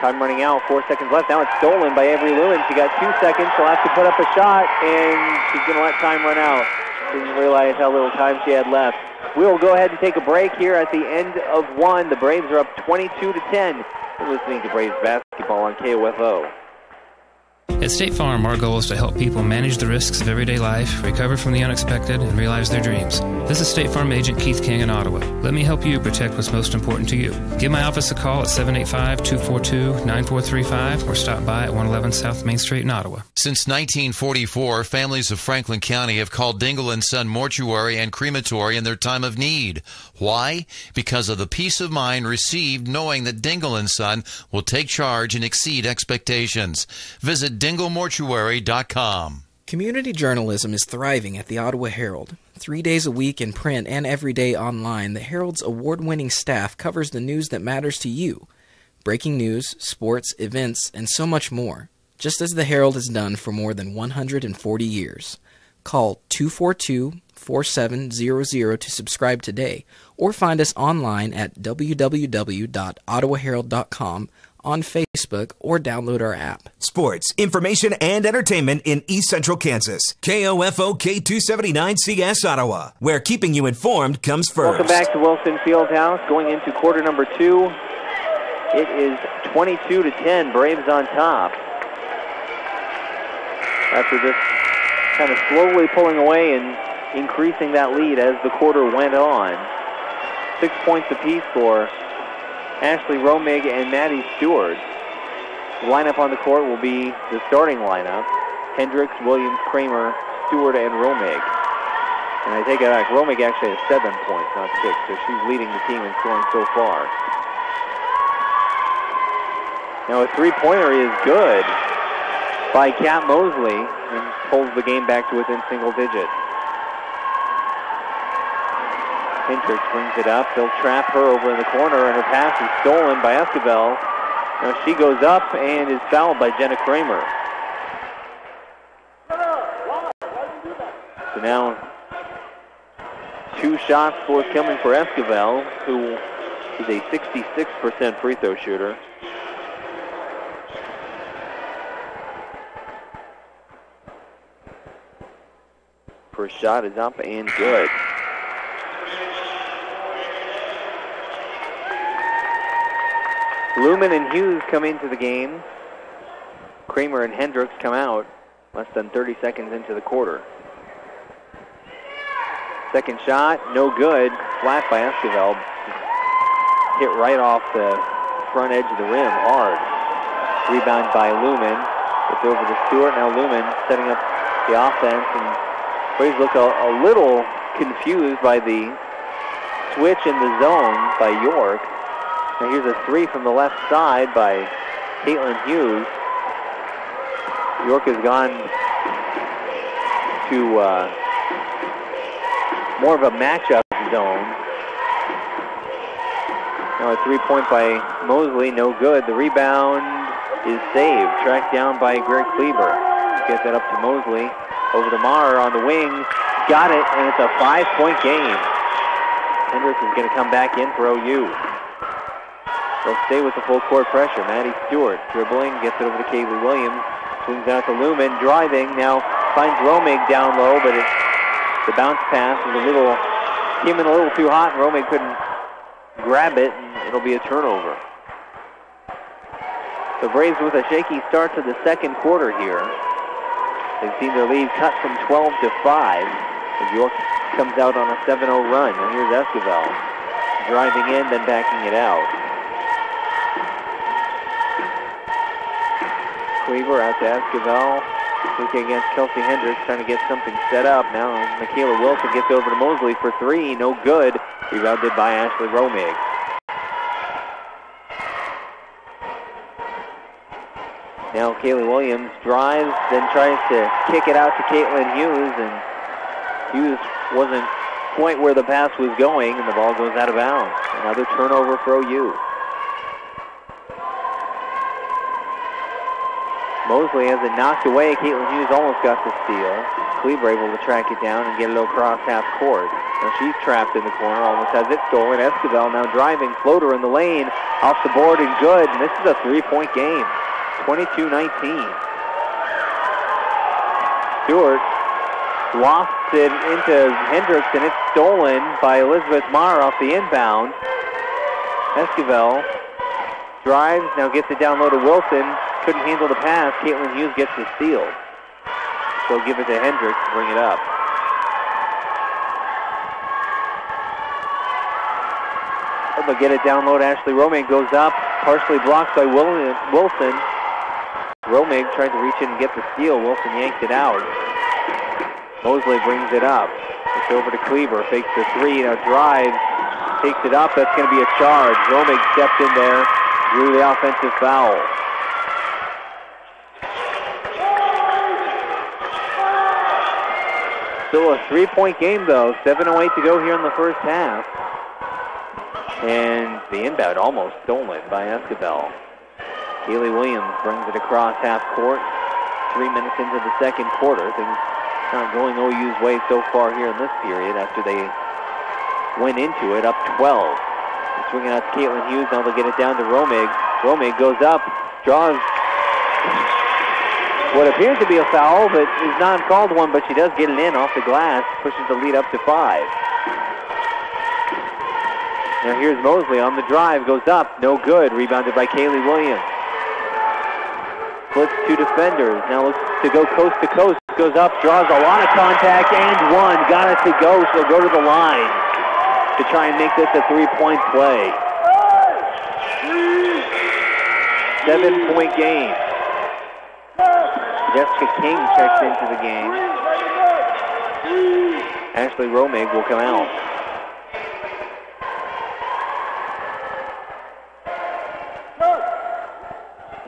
Time running out, 4 seconds left. Now it's stolen by Avery Lewin. She got 2 seconds. She'll have to put up a shot, and she's going to let time run out. Didn't realize how little time she had left. We'll go ahead and take a break here at the end of one. The Braves are up 22-10. You're listening to Braves basketball on KOFO. At State Farm, our goal is to help people manage the risks of everyday life, recover from the unexpected, and realize their dreams. This is State Farm Agent Keith King in Ottawa. Let me help you protect what's most important to you. Give my office a call at 785-242-9435 or stop by at 111 South Main Street in Ottawa. Since 1944, families of Franklin County have called Dingle & Son Mortuary and Crematory in their time of need. Why? Because of the peace of mind received knowing that Dingle & Son will take charge and exceed expectations. Visit dinglemortuary.com. Community journalism is thriving at the Ottawa Herald. 3 days a week in print and every day online, the Herald's award-winning staff covers the news that matters to you. Breaking news, sports, events, and so much more. Just as the Herald has done for more than 140 years. Call 242-4700 to subscribe today, or find us online at www.ottawaherald.com, on Facebook, or download our app. Sports, information, and entertainment in East Central Kansas. KOFO K279CS Ottawa, where keeping you informed comes first. Welcome back to Wilson Fieldhouse. Going into quarter number two, it is 22-10. Braves on top. After just kind of slowly pulling away and increasing that lead as the quarter went on. 6 points apiece for Ashley Romig and Maddie Stewart. The lineup on the court will be the starting lineup. Hendricks, Williams, Kramer, Stewart, and Romig. And I take it back, Romig actually has 7 points, not 6, so she's leading the team in scoring so far. Now a three-pointer is good by Kat Mosley and pulls the game back to within single digits. Hendricks brings it up. They'll trap her over in the corner, and her pass is stolen by Esquivel. Now she goes up and is fouled by Jenna Kramer. So now 2 shots forthcoming for Esquivel, who is a 66% free throw shooter. First shot is up and good. Lumen and Hughes come into the game. Kramer and Hendricks come out less than 30 seconds into the quarter. Second shot, no good. Flat by Esquivel. Hit right off the front edge of the rim hard. Rebound by Lumen. It's over to Stewart. Now Lumen setting up the offense, and Braves look a little confused by the switch in the zone by York. Now here's a three from the left side by Caitlin Hughes. York has gone to more of a matchup zone. Now a 3-point by Mosley, no good. The rebound is saved, tracked down by Greg Kleber. Gets that up to Mosley. Over to Maher on the wing. Got it, and it's a 5-point game. Hendricks is going to come back in for OU. They'll stay with the full court pressure. Maddie Stewart dribbling, gets it over to Kaylee Williams. Swings out to Lumen, driving. Now finds Romig down low, but the bounce pass was came in a little too hot, and Romig couldn't grab it, and it'll be a turnover. The Braves with a shaky start to the second quarter here. They've seen their lead cut from 12 to 5 as York comes out on a 7-0 run. And here's Esquivel driving in, then backing it out. Kleber out to Esquivel. Looking against Kelsey Hendricks, trying to get something set up. Now Michaela Wilson gets over to Mosley for three. No good. Rebounded by Ashley Romig. Now Kaylee Williams drives, then tries to kick it out to Caitlin Hughes, and Hughes wasn't quite where the pass was going, and the ball goes out of bounds. Another turnover for OU. Mosley has it knocked away. Caitlin Hughes almost got the steal. Kleber able to track it down and get it across half court. Now she's trapped in the corner, almost has it stolen. Esquivel now driving, floater in the lane, off the board and good. And this is a 3-point game. 22-19. Stewart lofts it into Hendricks, and it's stolen by Elizabeth Maher off the inbound. Esquivel drives, now gets it down low to Wilson. Couldn't handle the pass. Caitlin Hughes gets the steal. So give it to Hendricks to bring it up. They'll get it down low to Ashley Romig. Goes up, partially blocked by Wilson. Romig tried to reach in and get the steal. Wilson yanked it out. Mosley brings it up. It's over to Kleber. Fakes the three. Now drives. Takes it up. That's going to be a charge. Romig stepped in there. Drew the offensive foul. Still a 3-point game, though. 7:08 to go here in the first half. And the inbound almost stolen by Esquivel. Kaylee Williams brings it across half court. 3 minutes into the second quarter. Things not going OU's way so far here in this period after they went into it up 12. They're swinging out to Caitlin Hughes. Now they'll get it down to Romig. Romig goes up, draws what appears to be a foul, but is not called one, but she does get it in off the glass, pushes the lead up to 5. Now here's Mosley on the drive, goes up, no good, rebounded by Kaylee Williams. Splits two defenders, now looks to go coast to coast, goes up, draws a lot of contact, and one, got it to go, she'll go to the line to try and make this a 3-point play. 7-point game. Jessica King checks into the game. Ashley Romig will come out.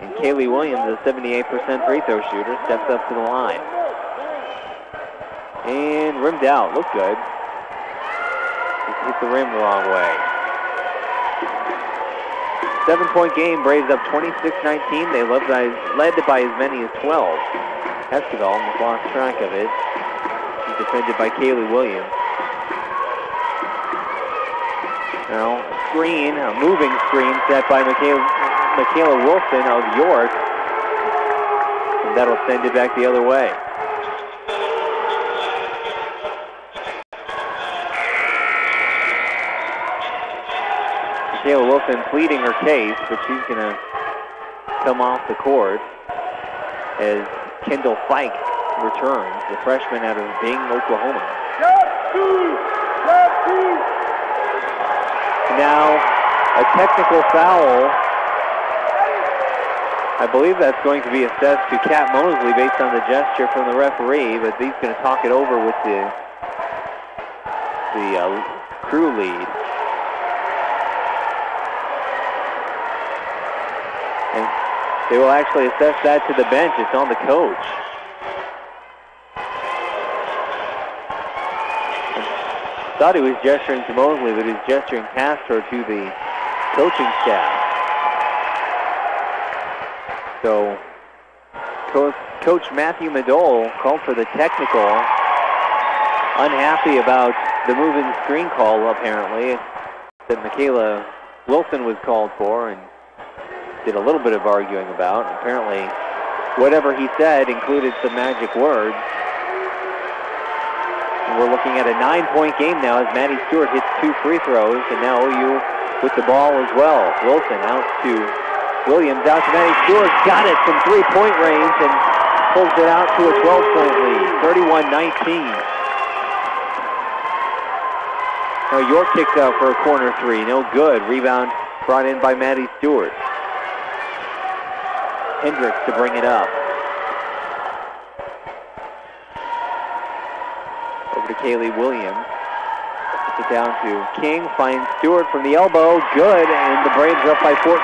And Kaylee Williams, a 78% free throw shooter, steps up to the line. And rimmed out, looked good. Just hit the rim the wrong way. 7-point game, Braves up 26-19. They led by as many as 12. Esquivel almost lost track of it. She's defended by Kaylee Williams. Now, a moving screen set by Michaela Wilson of York. And that'll send it back the other way. Michaela Wilson pleading her case, but she's going to come off the court as Kendall Fike returns, the freshman out of Bing, Oklahoma. Now, a technical foul I believe that's going to be assessed to Kat Mosley based on the gesture from the referee, but he's going to talk it over with the crew lead. And they will actually assess that to the bench. It's on the coach. I thought he was gesturing to Mosley, but he's gesturing past her to the coaching staff. So Coach Matthew Madole called for the technical. Unhappy about the moving screen call, apparently, that Michaela Wilson was called for and did a little bit of arguing about. Apparently, whatever he said included some magic words. And we're looking at a 9-point game now as Maddie Stewart hits 2 free throws, and now OU with the ball as well. Wilson out to Williams, out to Maddie Stewart, got it from 3-point range and pulls it out to a 12-point lead, 31-19. Now York kicks out for a corner 3, no good. Rebound brought in by Maddie Stewart. Hendricks to bring it up. Over to Kaylee Williams. Puts it down to King, finds Stewart from the elbow, good, and the Braves are up by 14,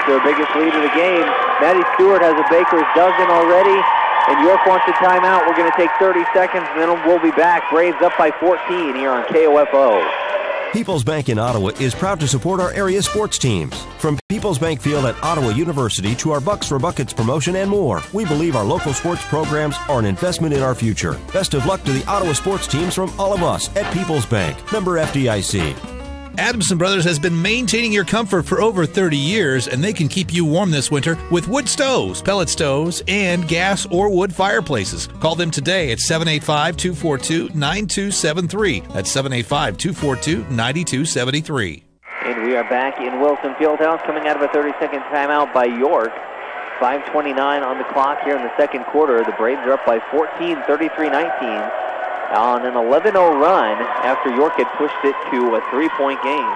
their biggest lead of the game. Maddie Stewart has a baker's dozen already, and York wants a timeout. We're going to take 30 seconds, and then we'll be back. Braves up by 14 here on KOFO. People's Bank in Ottawa is proud to support our area sports teams. From People's Bank Field at Ottawa University to our Bucks for Buckets promotion and more, we believe our local sports programs are an investment in our future. Best of luck to the Ottawa sports teams from all of us at People's Bank. Member FDIC. Adamson Brothers has been maintaining your comfort for over 30 years, and they can keep you warm this winter with wood stoves, pellet stoves, and gas or wood fireplaces. Call them today at 785-242-9273. That's 785-242-9273. And we are back in Wilson Fieldhouse, coming out of a 30-second timeout by York. 5:29 on the clock here in the second quarter. The Braves are up by 14, 33-19. On an 11-0 run after York had pushed it to a 3-point game.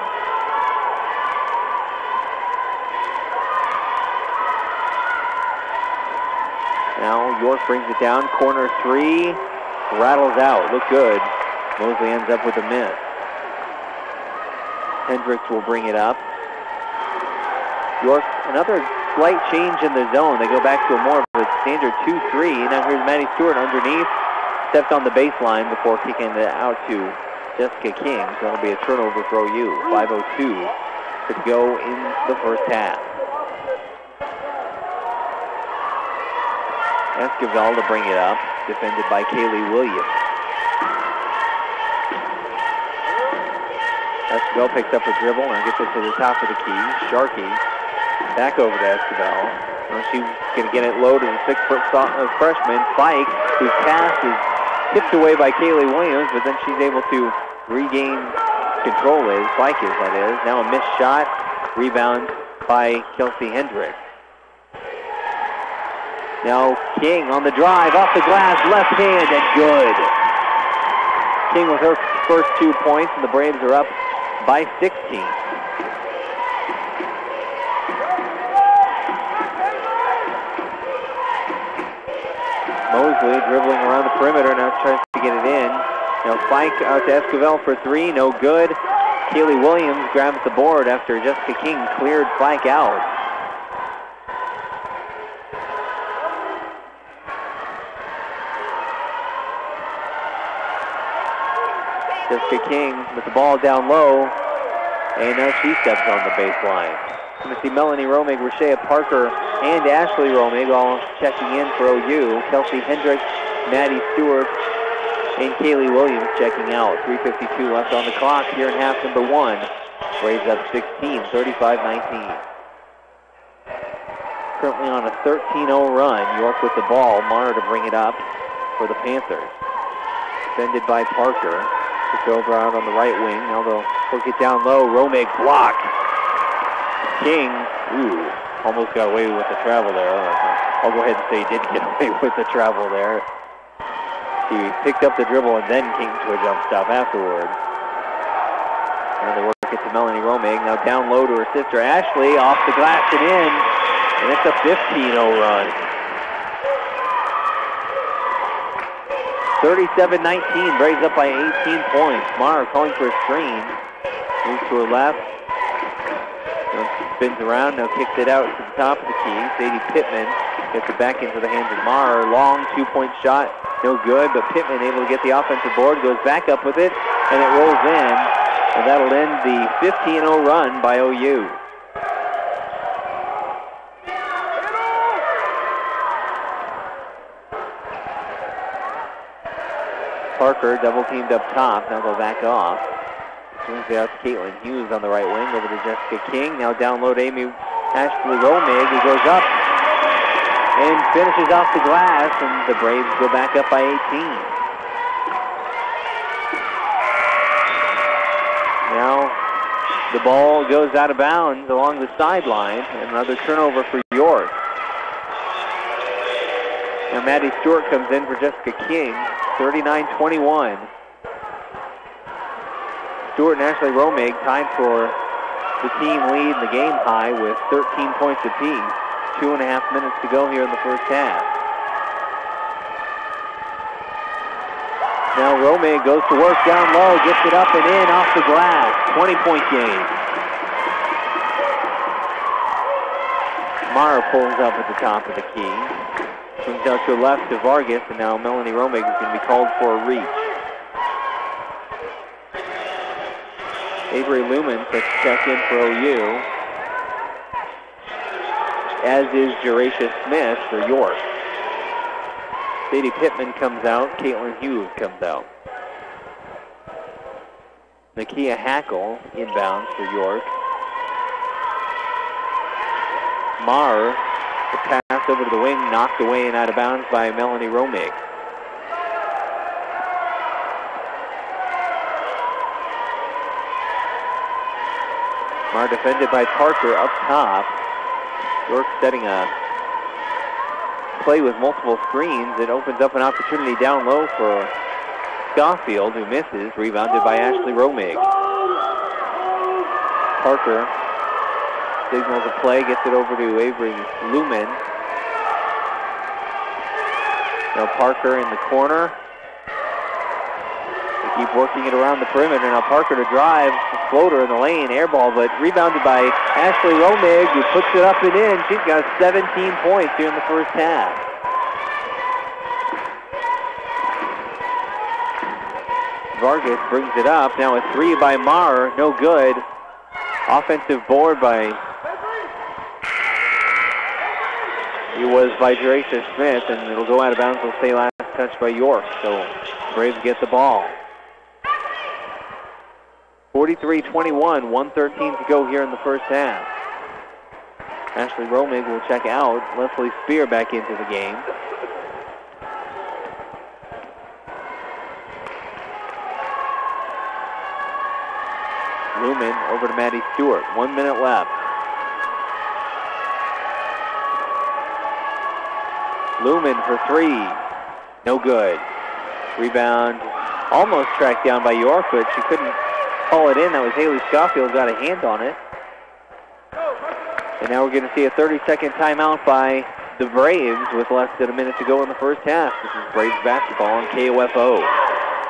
Now York brings it down, corner 3, rattles out, look good. Mosley ends up with a miss. Hendricks will bring it up. York, another slight change in the zone. They go back to a more of a standard 2-3. Now here's Maddie Stewart underneath. Stepped on the baseline before kicking it out to Jessica King. So that'll be a turnover for OU. 5:02 to go in the first half. Esquivel to bring it up, defended by Kaylee Williams. Esquivel picks up a dribble and gets it to the top of the key. Sharkey back over to Esquivel. She's going to get it low to the 6-foot freshman, Fike, whose pass is tipped away by Kaylee Williams, but then she's able to regain control. Fike is, that is. Now a missed shot. Rebound by Kelsey Hendricks. Now King on the drive, off the glass, left hand, and good. King with her first 2 points, and the Braves are up by 16. Mosley dribbling around the perimeter, now tries to get it in. Now Fike out to Esquivel for 3, no good. Kaylee Williams grabs the board after Jessica King cleared Fike out. Jessica King with the ball down low, and now she steps on the baseline. We're going to see Melanie Romig, Rashea Parker, and Ashley Romig all checking in for OU. Kelsey Hendricks, Maddie Stewart, and Kaylee Williams checking out. 3:52 left on the clock here in half number 1. Braves up 16, 35-19. Currently on a 13-0 run. York with the ball. Marner to bring it up for the Panthers. Defended by Parker. It's over out on the right wing. Now they'll hook it down low. Romig block. King, almost got away with the travel there. I'll go ahead and say he did get away with the travel there. He picked up the dribble and then came to a jump stop afterwards. And they work it to Melanie Romig. Now down low to her sister Ashley, off the glass and in. And it's a 15-0 run. 37-19, Braves up by 18 points. Mara calling for a screen. Moves to her left. Spins around, now kicks it out to the top of the key. Sadie Pittman gets it back into the hands of Mara. Long two-point shot, no good, but Pittman able to get the offensive board, goes back up with it, and it rolls in. And that'll end the 15-0 run by OU. Parker double teamed up top, now they'll back off. Swings it out to Caitlin Hughes on the right wing, over to Jessica King. Now down low to Ashley Romig, who goes up and finishes off the glass, and the Braves go back up by 18. Now the ball goes out of bounds along the sideline, and another turnover for York. Now Maddie Stewart comes in for Jessica King, 39-21. Stewart and Ashley Romig tied for the team lead in the game high with 13 points apiece. 2.5 minutes to go here in the first half. Now Romig goes to work down low, gets it up and in off the glass. 20-point game. Mara pulls up at the top of the key. Swings out to the left to Vargas, and now Melanie Romig is going to be called for a reach. Avery Lumen sets check in for OU, as is Jeracia Smith for York. Sadie Pittman comes out, Caitlin Hughes comes out. Nakia Hackle inbounds for York. Marr, the pass over to the wing, knocked away and out of bounds by Melanie Romig. Marr defended by Parker up top. York setting a play with multiple screens. It opens up an opportunity down low for Schofield, who misses. Rebounded by Ashley Romig. Parker signals a play, gets it over to Avery Lumen. Now Parker in the corner. They keep working it around the perimeter. Now Parker to drive, floater in the lane, air ball, but rebounded by Ashley Romig, who puts it up and in. She's got 17 points here in the first half. Vargas brings it up. Now a three by Marr, no good. Offensive board by Jeracia Smith, and it'll go out of bounds. We'll say last touch by York. So Braves get the ball. 43-21, 1:13 to go here in the first half. Ashley Romig will check out. Leslie Spear back into the game. Lumen over to Maddie Stewart. 1 minute left. Lumen for three. No good. Rebound almost tracked down by York, but she couldn't call it in. That was Haley Schofield, got a hand on it. And now we're going to see a 30-second timeout by the Braves with less than a minute to go in the first half. This is Braves basketball on KOFO.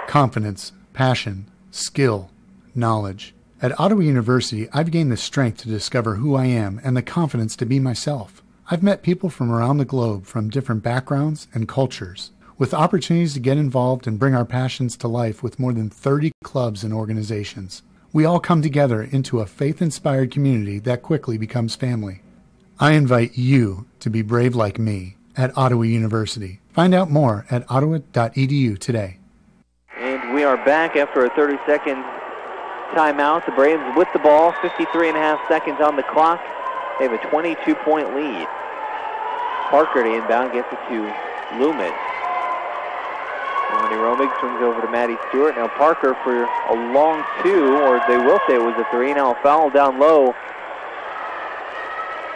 Confidence, passion, skill, knowledge. At Ottawa University, I've gained the strength to discover who I am and the confidence to be myself. I've met people from around the globe from different backgrounds and cultures, with opportunities to get involved and bring our passions to life with more than 30 clubs and organizations. We all come together into a faith-inspired community that quickly becomes family. I invite you to be brave like me at Ottawa University. Find out more at ottawa.edu today. And we are back after a 30-second timeout. The Braves with the ball, 53.5 seconds on the clock. They have a 22-point lead. Parker to inbound, gets it to Lumen. Melanie Romig swings over to Maddie Stewart. Now Parker for a long two, or they will say it was a three. Now a foul down low.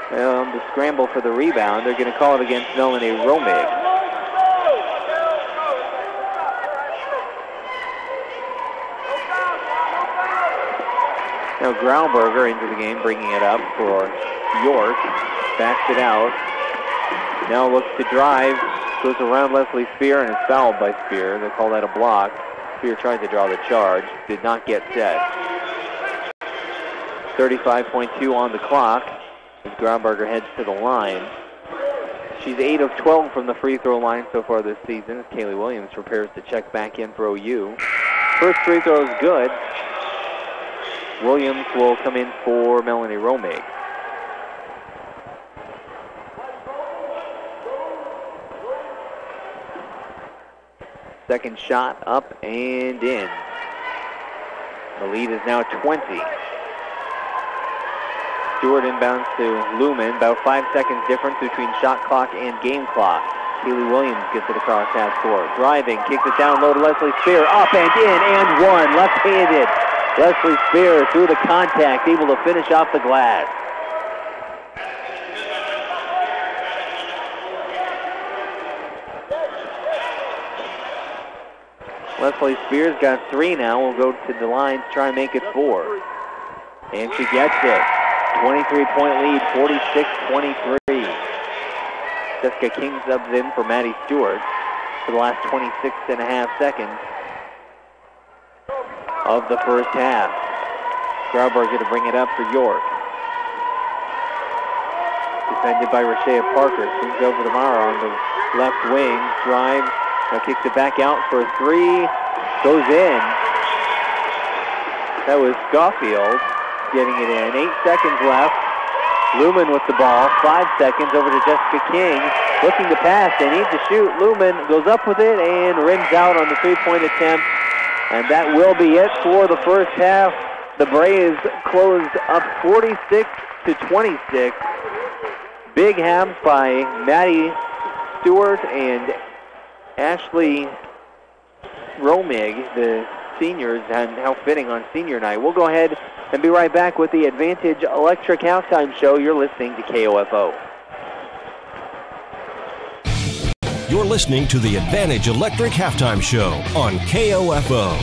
The scramble for the rebound. They're going to call it against Melanie Romig. Now Grauberger into the game, bringing it up for York. Backs it out. Now looks to drive. Goes around Leslie Spear and is fouled by Spear. They call that a block. Spear tried to draw the charge. Did not get set. 35.2 on the clock as Grauberger heads to the line. She's 8 of 12 from the free throw line so far this season as Kaylee Williams prepares to check back in for OU. First free throw is good. Williams will come in for Melanie Romig. Second shot up and in. The lead is now 20. Stewart inbounds to Lumen. About 5 seconds difference between shot clock and game clock. Kaylee Williams gets it across half court. Driving, kicks it down low to Leslie Spear. Up and in and one. Left-handed. Leslie Spear through the contact, able to finish off the glass. Leslie Spears got 3 now. Will go to the line to try and make it 4. And she gets it. 23-point lead, 46-23. Jessica King subs in for Maddie Stewart for the last 26.5 seconds of the first half. Grauberger going to bring it up for York. Defended by Rashea Parker. Swings over to Mara on the left wing. Drives. Now kicks it back out for a 3. Goes in. That was Schofield getting it in. 8 seconds left. Lumen with the ball. 5 seconds over to Jessica King. Looking to pass. They need to shoot. Lumen goes up with it and rims out on the 3-point attempt. And that will be it for the first half. The Braves closed up 46-26. Big halves by Maddie Stewart and Ashley Romig, the seniors, and how fitting on senior night. We'll go ahead and be right back with the Advantage Electric Halftime Show. You're listening to KOFO. You're listening to the Advantage Electric Halftime Show on KOFO.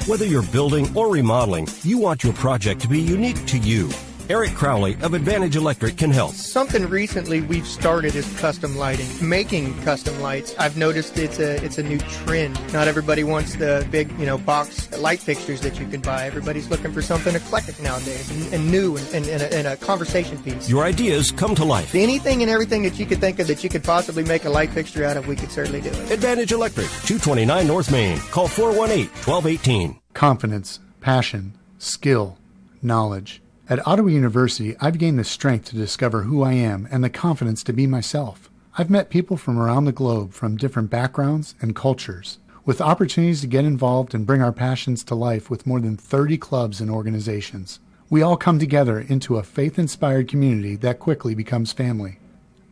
Whether you're building or remodeling, you want your project to be unique to you. Eric Crowley of Advantage Electric can help. Something recently we've started is custom lighting. Making custom lights, I've noticed it's a new trend. Not everybody wants the big, box light fixtures that you can buy. Everybody's looking for something eclectic nowadays and new and a conversation piece. Your ideas come to life. Anything and everything that you could think of that you could possibly make a light fixture out of, we could certainly do it. Advantage Electric, 229 North Main. Call 418-1218. Confidence, passion, skill, knowledge. At Ottawa University, I've gained the strength to discover who I am and the confidence to be myself. I've met people from around the globe from different backgrounds and cultures, with opportunities to get involved and bring our passions to life with more than 30 clubs and organizations. We all come together into a faith-inspired community that quickly becomes family.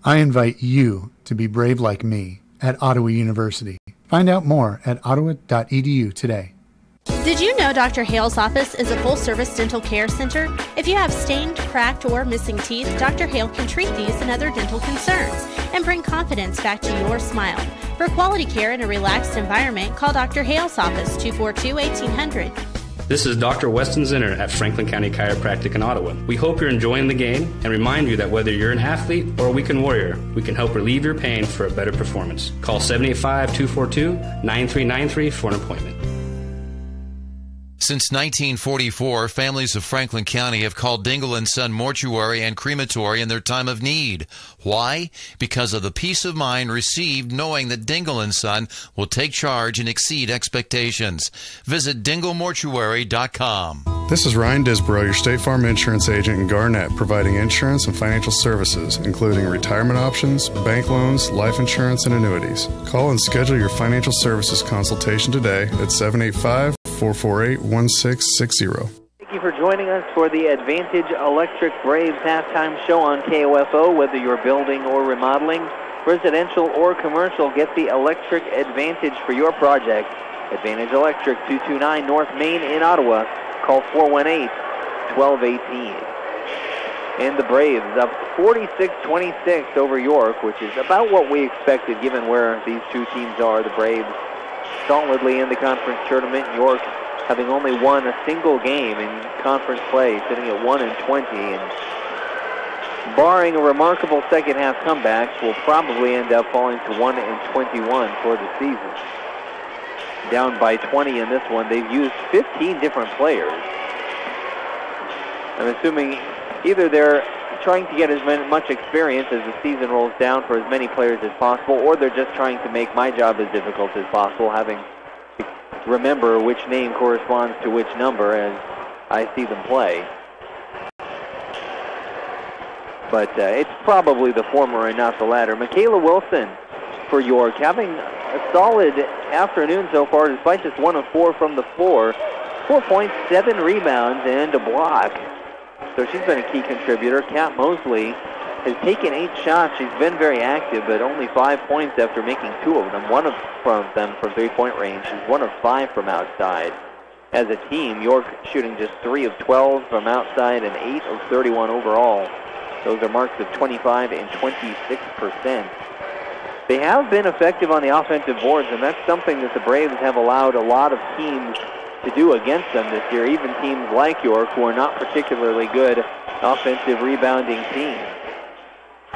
I invite you to be brave like me at Ottawa University. Find out more at ottawa.edu today. Did you know Dr. Hale's office is a full-service dental care center? If you have stained, cracked, or missing teeth, Dr. Hale can treat these and other dental concerns and bring confidence back to your smile. For quality care in a relaxed environment, call Dr. Hale's office, 242-1800. This is Dr. Weston Zinner at Franklin County Chiropractic in Ottawa. We hope you're enjoying the game and remind you that whether you're an athlete or a weekend warrior, we can help relieve your pain for a better performance. Call 785-242-9393 for an appointment. Since 1944, families of Franklin County have called Dingle & Son Mortuary and Crematory in their time of need. Why? Because of the peace of mind received knowing that Dingle & Son will take charge and exceed expectations. Visit dinglemortuary.com. This is Ryan Disborough, your State Farm insurance agent in Garnett, providing insurance and financial services, including retirement options, bank loans, life insurance, and annuities. Call and schedule your financial services consultation today at 785-448-1660. Thank you for joining us for the Advantage Electric Braves halftime show on KOFO. Whether you're building or remodeling, residential or commercial, get the electric advantage for your project. Advantage Electric, 229 North Main in Ottawa. Call 418-1218. And the Braves up 46-26 over York, which is about what we expected given where these two teams are. The Braves solidly in the conference tournament. York having only won a single game in conference play, sitting at 1-20. And barring a remarkable second-half comeback, will probably end up falling to 1-21 for the season. Down by 20 in this one. They've used 15 different players. I'm assuming either they're trying to get as much experience as the season rolls down for as many players as possible, or they're just trying to make my job as difficult as possible, having to remember which name corresponds to which number as I see them play. But it's probably the former and not the latter. Michaela Wilson for York, having a solid afternoon so far, despite just 1 of 4 from the floor. 4 points, 7 rebounds, and a block. So she's been a key contributor. Kat Mosley has taken 8 shots. She's been very active, but only 5 points after making 2 of them. 1 of them from three-point range. She's 1 of 5 from outside. As a team, York shooting just 3 of 12 from outside and 8 of 31 overall. Those are marks of 25 and 26%. They have been effective on the offensive boards, and that's something that the Braves have allowed a lot of teams to do against them this year, even teams like York, who are not particularly good offensive rebounding teams.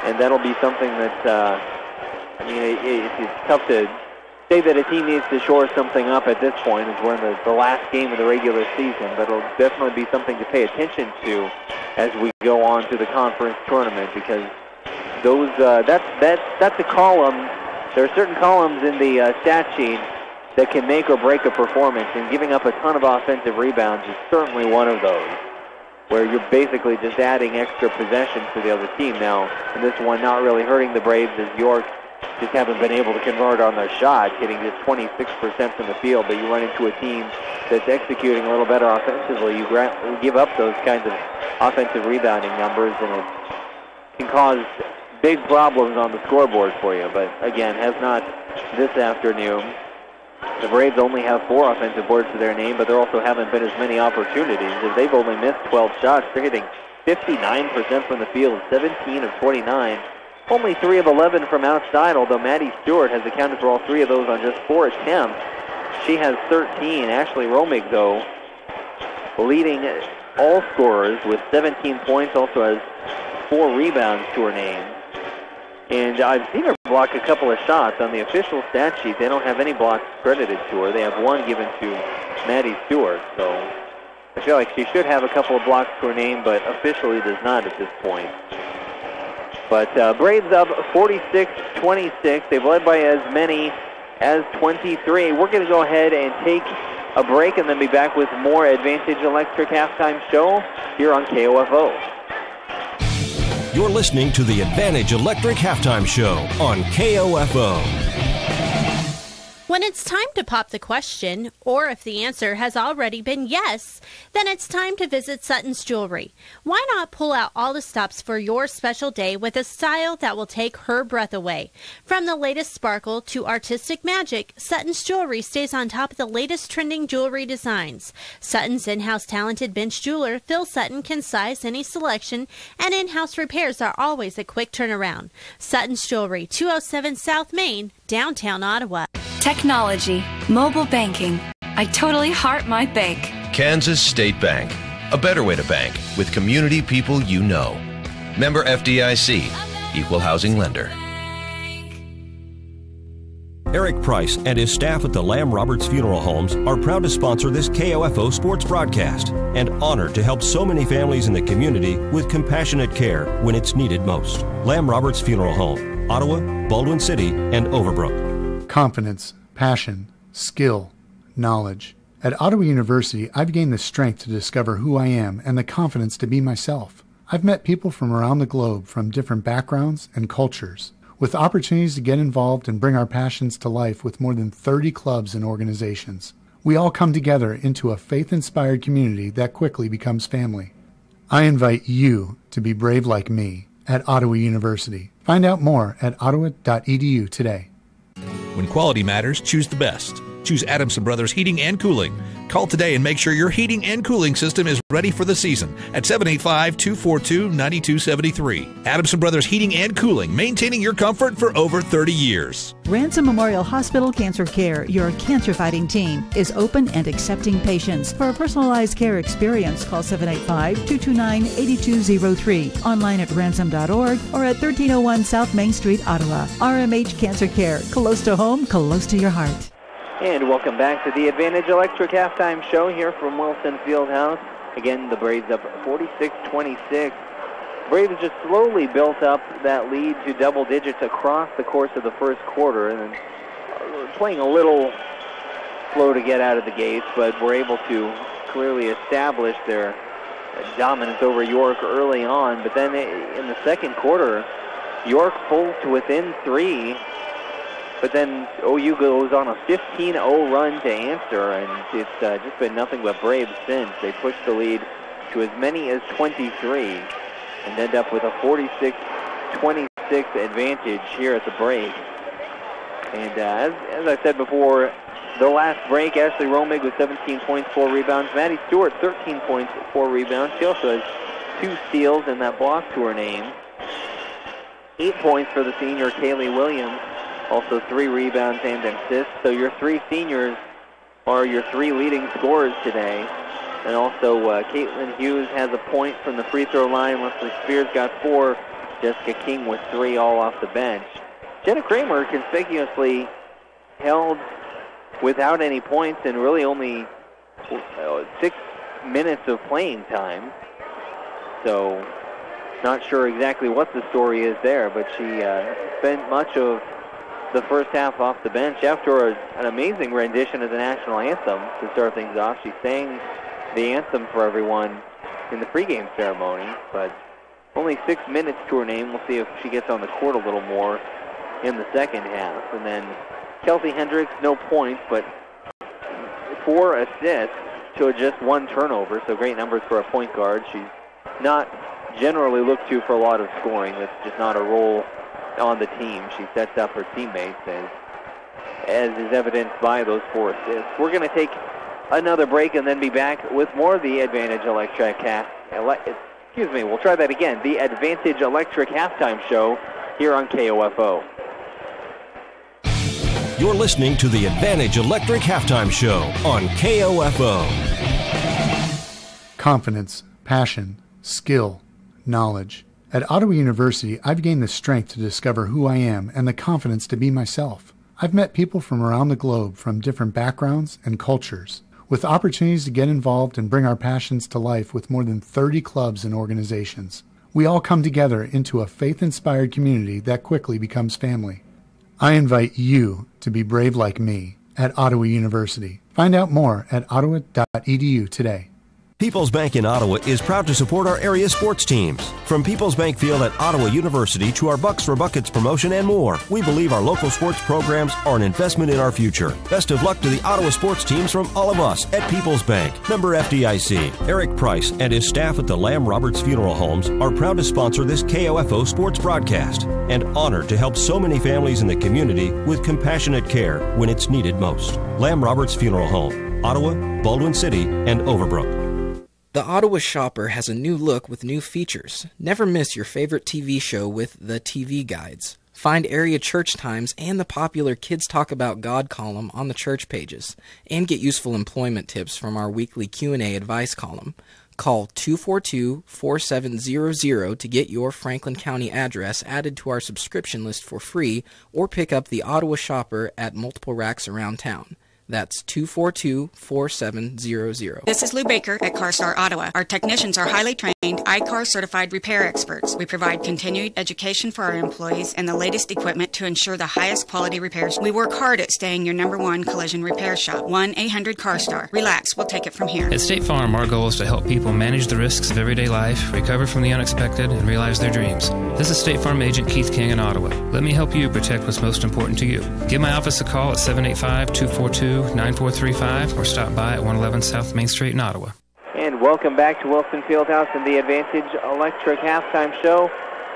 And that'll be something that, it's tough to say that a team needs to shore something up at this point, as we're in the last game of the regular season, but it'll definitely be something to pay attention to as we go on to the conference tournament, because those that's a column. There are certain columns in the stat sheet that can make or break a performance, and giving up a ton of offensive rebounds is certainly one of those, where you're basically just adding extra possessions to the other team. Now, in this one, not really hurting the Braves, as York just haven't been able to convert on their shot, hitting just 26% from the field, but you run into a team that's executing a little better offensively, you give up those kinds of offensive rebounding numbers, and it can cause big problems on the scoreboard for you. But again, has not this afternoon. The Braves only have 4 offensive boards to their name, but there also haven't been as many opportunities, as they've only missed 12 shots. They're hitting 59% from the field, 17 of 29. Only 3 of 11 from outside, although Maddie Stewart has accounted for all 3 of those on just 4 attempts. She has 13. Ashley Romig, though, leading all scorers with 17 points, also has 4 rebounds to her name. And I've seen her block a couple of shots. On the official stat sheet, they don't have any blocks credited to her. They have 1 given to Maddie Stewart. So I feel like she should have a couple of blocks to her name, but officially does not at this point. But Braves up 46-26. They've led by as many as 23. We're going to go ahead and take a break and then be back with more Advantage Electric Halftime Show here on KOFO. You're listening to the Advantage Electric Halftime Show on KOFO. When it's time to pop the question, or if the answer has already been yes, then it's time to visit Sutton's Jewelry. Why not pull out all the stops for your special day with a style that will take her breath away? From the latest sparkle to artistic magic, Sutton's Jewelry stays on top of the latest trending jewelry designs. Sutton's in-house talented bench jeweler, Phil Sutton, can size any selection, and in-house repairs are always a quick turnaround. Sutton's Jewelry, 207 South Main, downtown Ottawa. Technology, mobile banking. I totally heart my bank. Kansas State Bank, a better way to bank with community people you know. Member FDIC, equal housing lender. Eric Price and his staff at the Lamb Roberts Funeral Homes are proud to sponsor this KOFO sports broadcast and honored to help so many families in the community with compassionate care when it's needed most. Lamb Roberts Funeral Home, Ottawa, Baldwin City, and Overbrook. Confidence, passion, skill, knowledge. At Ottawa University, I've gained the strength to discover who I am and the confidence to be myself. I've met people from around the globe from different backgrounds and cultures, with opportunities to get involved and bring our passions to life with more than 30 clubs and organizations. We all come together into a faith-inspired community that quickly becomes family. I invite you to be brave like me at Ottawa University. Find out more at ottawa.edu today. When quality matters, choose the best. choose Adamson Brothers Heating and Cooling. Call today and make sure your heating and cooling system is ready for the season at 785-242-9273. Adamson Brothers Heating and Cooling, maintaining your comfort for over 30 years. Ransom Memorial Hospital Cancer Care, your cancer-fighting team, is open and accepting patients. For a personalized care experience, call 785-229-8203. Online at ransom.org or at 1301 South Main Street, Ottawa. RMH Cancer Care, close to home, close to your heart. And welcome back to the Advantage Electric halftime show here from Wilson Fieldhouse. Again, the Braves up 46-26. Braves just slowly built up that lead to double digits across the course of the first quarter, and playing a little slow to get out of the gates, but were able to clearly establish their dominance over York early on. But then in the second quarter, York pulls to within 3. But then OU goes on a 15-0 run to answer, and it's just been nothing but Braves since. They pushed the lead to as many as 23 and end up with a 46-26 advantage here at the break. And as I said before, the last break, Ashley Romig with 17 points, 4 rebounds. Maddie Stewart, 13 points, 4 rebounds. She also has 2 steals in that block to her name. 8 points for the senior Kaylee Williams. Also 3 rebounds and assists. So your 3 seniors are your 3 leading scorers today. And also Caitlin Hughes has a point from the free throw line. Leslie Spears got 4. Jessica King with 3, all off the bench. Jenna Kramer conspicuously held without any points and really only 6 minutes of playing time. So not sure exactly what the story is there, but she spent much of the first half off the bench after an amazing rendition of the national anthem to start things off. She sang the anthem for everyone in the pregame ceremony, but only 6 minutes to her name. We'll see if she gets on the court a little more in the second half. And then Kelsey Hendricks, no points, but 4 assists to just 1 turnover, so great numbers for a point guard. She's not generally looked to for a lot of scoring. That's just not a role on the team. She sets up her teammates, as is evidenced by those 4 assists. We're going to take another break and then be back with more of the Advantage Electric we'll try that again. The Advantage Electric halftime show here on KOFO. You're listening to the Advantage Electric halftime show on KOFO. Confidence, passion, skill, knowledge. At Ottawa University, I've gained the strength to discover who I am and the confidence to be myself. I've met people from around the globe from different backgrounds and cultures, with opportunities to get involved and bring our passions to life with more than 30 clubs and organizations. We all come together into a faith-inspired community that quickly becomes family. I invite you to be brave like me at Ottawa University. Find out more at ottawa.edu today. People's Bank in Ottawa is proud to support our area sports teams. From People's Bank Field at Ottawa University to our Bucks for Buckets promotion and more, we believe our local sports programs are an investment in our future. Best of luck to the Ottawa sports teams from all of us at People's Bank. Member FDIC. Eric Price and his staff at the Lamb Roberts Funeral Homes are proud to sponsor this KOFO sports broadcast and honored to help so many families in the community with compassionate care when it's needed most. Lamb Roberts Funeral Home, Ottawa, Baldwin City, and Overbrook. The Ottawa Shopper has a new look with new features. Never miss your favorite TV show with the TV guides. Find area church times and the popular Kids Talk About God column on the church pages. And get useful employment tips from our weekly Q&A advice column. Call 242-4700 to get your Franklin County address added to our subscription list for free, or pick up the Ottawa Shopper at multiple racks around town. That's 242-4700. This is Lou Baker at CarStar Ottawa. Our technicians are highly trained I-CAR certified repair experts. We provide continued education for our employees and the latest equipment to ensure the highest quality repairs. We work hard at staying your #1 collision repair shop. 1-800-CARSTAR. Relax, we'll take it from here. At State Farm, our goal is to help people manage the risks of everyday life, recover from the unexpected, and realize their dreams. This is State Farm agent Keith King in Ottawa. Let me help you protect what's most important to you. Give my office a call at 785-242-9435 or stop by at 111 South Main Street in Ottawa. And welcome back to Wilson Fieldhouse and the Advantage Electric halftime show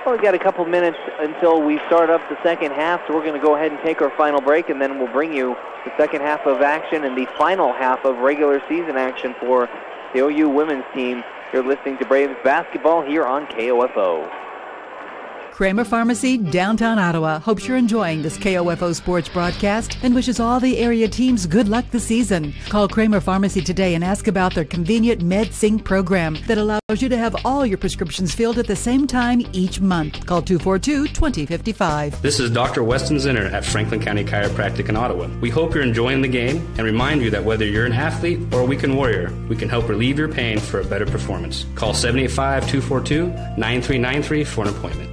Well, we've got a couple minutes until we start up the second half, so we're going to go ahead and take our final break, and then we'll bring you the second half of action and the final half of regular season action for the OU women's team. You're listening to Braves basketball here on KOFO. Kramer Pharmacy, downtown Ottawa, hopes you're enjoying this KOFO sports broadcast and wishes all the area teams good luck this season. Call Kramer Pharmacy today and ask about their convenient MedSync program that allows you to have all your prescriptions filled at the same time each month. Call 242-2055. This is Dr. Weston Zinner at Franklin County Chiropractic in Ottawa. We hope you're enjoying the game and remind you that whether you're an athlete or a weekend warrior, we can help relieve your pain for a better performance. Call 785-242-9393 for an appointment.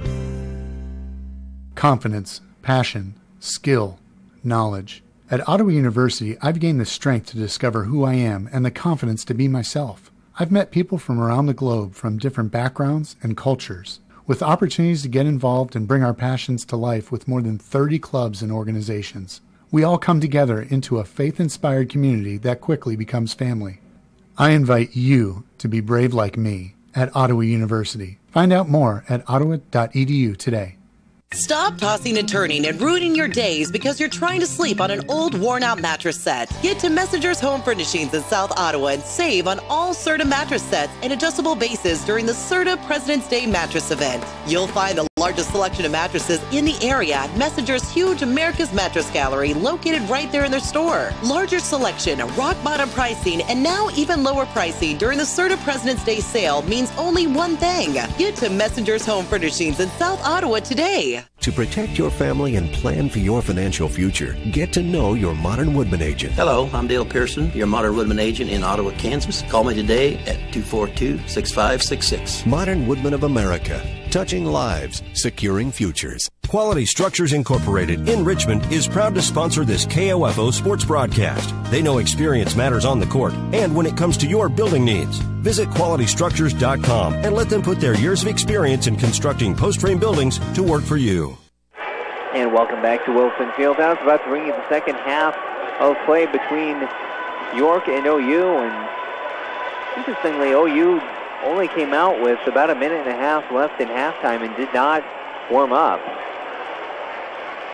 Confidence, passion, skill, knowledge. At Ottawa University, I've gained the strength to discover who I am and the confidence to be myself. I've met people from around the globe from different backgrounds and cultures, with opportunities to get involved and bring our passions to life with more than 30 clubs and organizations. We all come together into a faith-inspired community that quickly becomes family. I invite you to be brave like me at Ottawa University. Find out more at ottawa.edu today. Stop tossing and turning and ruining your days because you're trying to sleep on an old, worn-out mattress set. Get to Messenger's Home Furnishings in South Ottawa and save on all Serta mattress sets and adjustable bases during the Serta President's Day mattress event. You'll find the largest selection of mattresses in the area at Messenger's huge America's Mattress Gallery located right there in their store. Larger selection, rock-bottom pricing, and now even lower pricing during the Serta President's Day sale means only one thing. Get to Messenger's Home Furnishings in South Ottawa today. To protect your family and plan for your financial future, get to know your Modern Woodman agent. Hello, I'm Dale Pearson, your Modern Woodman agent in Ottawa, Kansas. Call me today at 242-6566. Modern Woodman of America. Touching lives, securing futures. Quality Structures Incorporated in Richmond is proud to sponsor this KOFO sports broadcast. They know experience matters on the court and when it comes to your building needs. Visit QualityStructures.com and let them put their years of experience in constructing post-frame buildings to work for you. And welcome back to Wilson Fieldhouse. About to bring you the second half of play between York and OU. And interestingly, OU only came out with about a minute and a half left in halftime and did not warm up.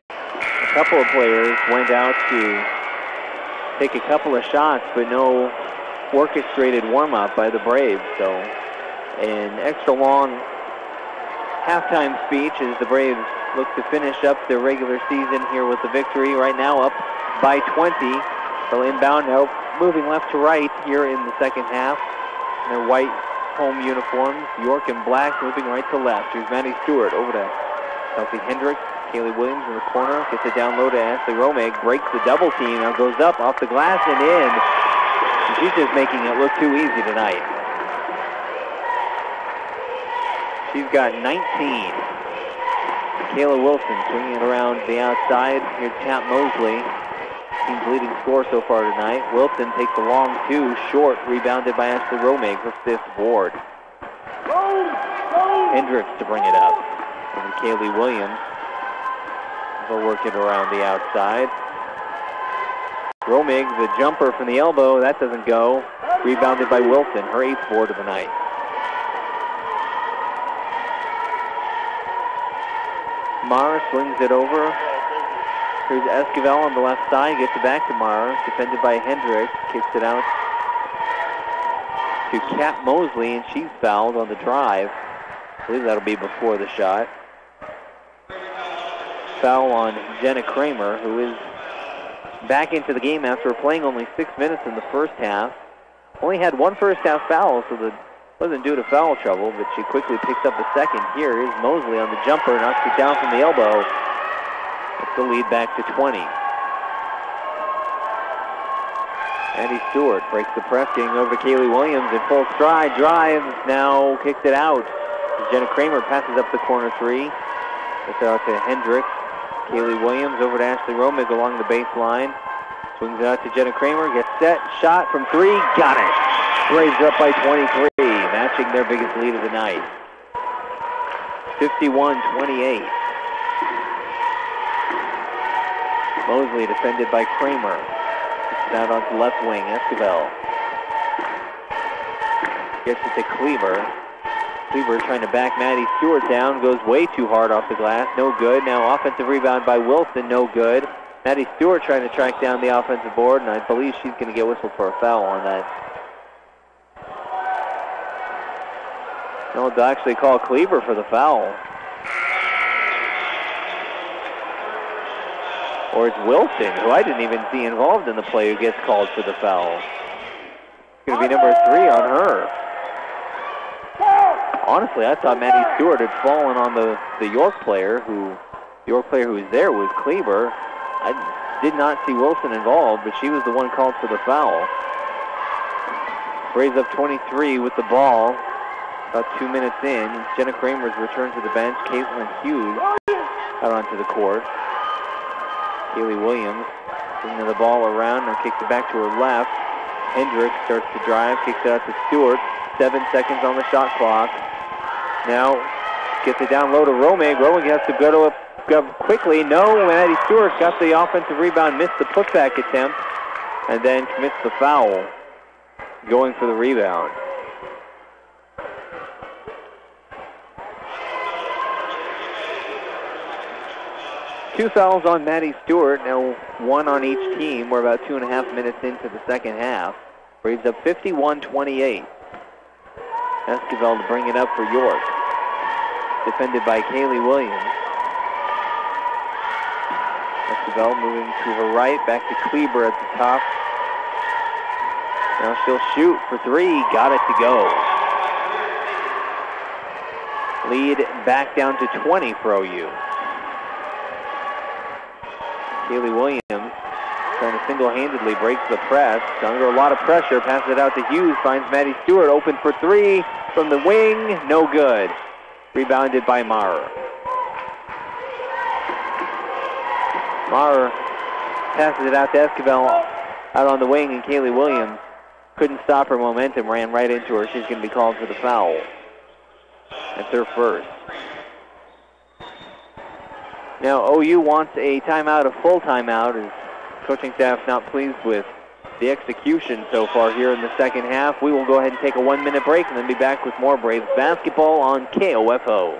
A couple of players went out to take a couple of shots, but no orchestrated warm-up by the Braves. So an extra long halftime speech as the Braves look to finish up their regular season here with the victory. Right now up by 20. So inbound now moving left to right here in the second half. In their white home uniforms, York in black, moving right to left. Here's Maddie Stewart over to Kelsey Hendricks. Kaylee Williams in the corner, gets it down low to Ashley Romig, breaks the double team, now goes up off the glass and in. She's just making it look too easy tonight. She's got 19. Kayla Wilson swinging it around the outside. Here's Kat Mosley, team's leading scorer so far tonight. Wilson takes a long two, short, rebounded by Ashley Romig, her fifth board. Hendricks to bring it up. And Kaylee Williams will work it around the outside. Romig, the jumper from the elbow, that doesn't go. Rebounded by Wilson, her eighth board of the night. Marr swings it over. Here's Esquivel on the left side, gets it back to Marr, defended by Hendricks, kicks it out to Kat Mosley, and she's fouled on the drive. I believe that'll be before the shot. Foul on Jenna Kramer, who is back into the game after playing only 6 minutes in the first half. Only had one first half foul, so that wasn't due to foul trouble, but she quickly picks up the second. Here is Mosley on the jumper, knocks it down from the elbow. It's the lead back to 20. Andy Stewart breaks the press, getting over to Kaylee Williams in full stride, drives, now kicks it out. Jenna Kramer passes up the corner three. Gets it out to Hendricks. Kaylee Williams over to Ashley Romig along the baseline. Swings it out to Jenna Kramer, gets set, shot from three, got it. Braves are up by 23, matching their biggest lead of the night. 51-28. Mosley defended by Kramer. Gets it out onto left wing, Esquivel. Gets it to Cleaver. Cleaver trying to back Maddie Stewart down, goes way too hard off the glass, no good. Now offensive rebound by Wilson, no good. Maddie Stewart trying to track down the offensive board, and I believe she's going to get whistled for a foul on that. No, they'll actually call Cleaver for the foul. Or it's Wilson, who I didn't even see involved in the play, who gets called for the foul. It's going to be number 3 on her. Honestly, I thought Maddie Stewart had fallen on the York player who was there was Cleaver. I did not see Wilson involved, but she was the one called for the foul. Braves up 23 with the ball. About 2 minutes in. Jenna Kramer's returned to the bench. Caitlin Hughes out onto the court. Kaylee Williams bringing the ball around. Now kicks it back to her left. Hendricks starts to drive. Kicks it out to Stewart. 7 seconds on the shot clock. Now gets it down low to Romig. Romig has to go quickly. No, Maddie Stewart got the offensive rebound, missed the putback attempt, and then commits the foul, going for the rebound. Two fouls on Maddie Stewart, now 1 on each team. We're about 2.5 minutes into the second half. Braves up 51-28. Esquivel to bring it up for York. Defended by Kaylee Williams. Esquivel moving to her right, back to Kleber at the top. Now she'll shoot for 3, got it to go. Lead back down to 20 for OU. Kaylee Williams trying to single-handedly break the press. Under a lot of pressure, passes it out to Hughes, finds Maddie Stewart open for 3 from the wing, no good. Rebounded by Maurer. Maurer passes it out to Esquivel out on the wing, and Kaylee Williams couldn't stop her momentum, ran right into her. She's going to be called for the foul. That's her first. Now OU wants a timeout, a full timeout, as coaching staff not pleased with the execution so far here in the second half. We will go ahead and take a 1-minute break and then be back with more Braves basketball on KOFO.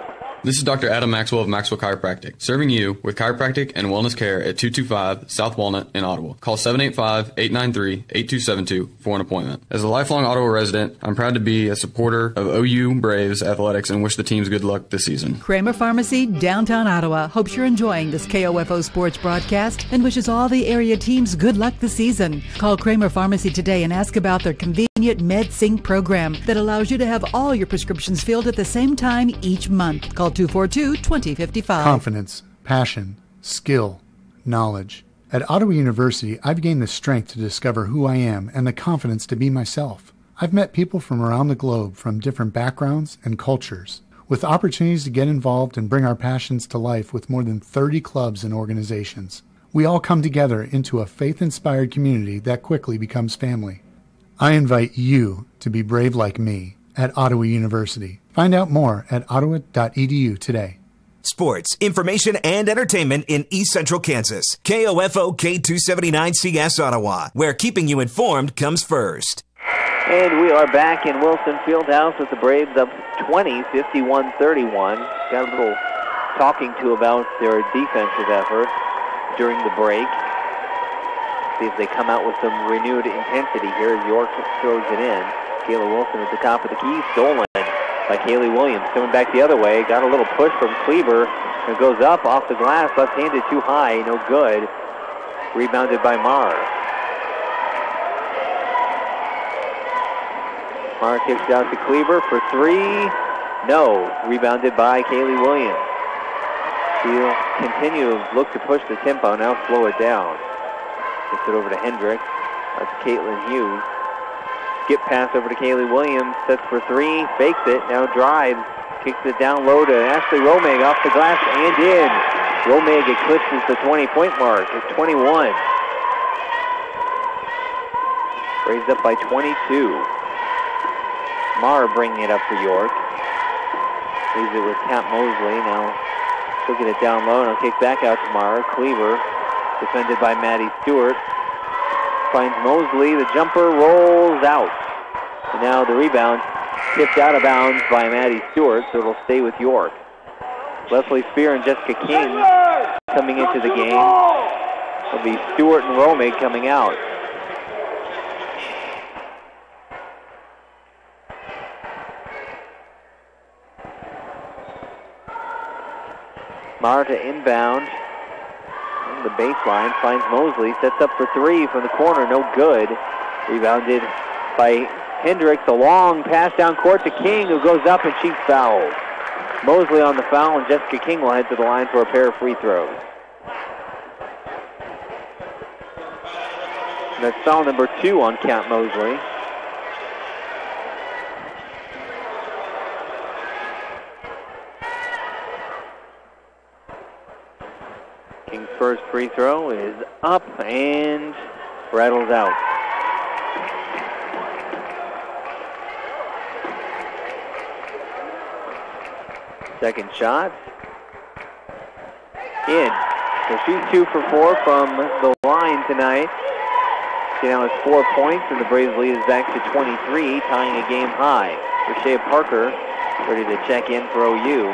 This is Dr. Adam Maxwell of Maxwell Chiropractic, serving you with chiropractic and wellness care at 225 South Walnut in Ottawa. Call 785-893-8272 for an appointment. As a lifelong Ottawa resident, I'm proud to be a supporter of OU Braves athletics and wish the teams good luck this season. Kramer Pharmacy, downtown Ottawa, hopes you're enjoying this KOFO sports broadcast and wishes all the area teams good luck this season. Call Kramer Pharmacy today and ask about their convenient MedSync program that allows you to have all your prescriptions filled at the same time each month. Call 242-2055. Confidence, passion, skill, knowledge. At Ottawa University, I've gained the strength to discover who I am and the confidence to be myself. I've met people from around the globe from different backgrounds and cultures, with opportunities to get involved and bring our passions to life with more than 30 clubs and organizations. We all come together into a faith-inspired community that quickly becomes family. I invite you to be brave like me at Ottawa University. Find out more at ottawa.edu today. Sports, information, and entertainment in East Central Kansas. KOFO K279CS Ottawa, where keeping you informed comes first. And we are back in Wilson Fieldhouse with the Braves up 20, 51-31. Got a little talking to about their defensive effort during the break. See if they come out with some renewed intensity here as York throws it in. Kayla Wilson at the top of the key, stolen by Kaylee Williams. Coming back the other way, got a little push from Kleber. It goes up off the glass, left-handed too high, no good. Rebounded by Marr. Marr kicks out to Kleber for 3. No. Rebounded by Kaylee Williams. She'll continue to look to push the tempo, now slow it down. Gets it over to Hendricks. That's Caitlin Hughes. Skip pass over to Kaylee Williams. Sets for 3. Fakes it. Now drives. Kicks it down low to Ashley Romig off the glass and in. Romig eclipses the 20-point mark at 21. Raised up by 22. Marr bringing it up for York. Leaves it with Kat Mosley. Now she'll get it down low and I'll kick back out to Marr. Cleaver. Defended by Maddie Stewart. Finds Mosley. The jumper rolls out. And now the rebound tipped out of bounds by Maddie Stewart, so it'll stay with York. Leslie Spear and Jessica King coming into the game. It'll be Stewart and Romig coming out. Marta inbound. On the baseline, finds Mosley, sets up for three from the corner, no good. Rebounded by Hendricks, a long pass down court to King, who goes up and she's fouled. Mosley on the foul, and Jessica King will head to the line for a pair of free throws. And that's foul number 2 on Kat Mosley. King's first free throw is up and rattles out. Second shot. In. So she's 2 for 4 from the line tonight. She now has 4 points, and the Braves lead is back to 23, tying a game high. Rashea Parker ready to check in for OU.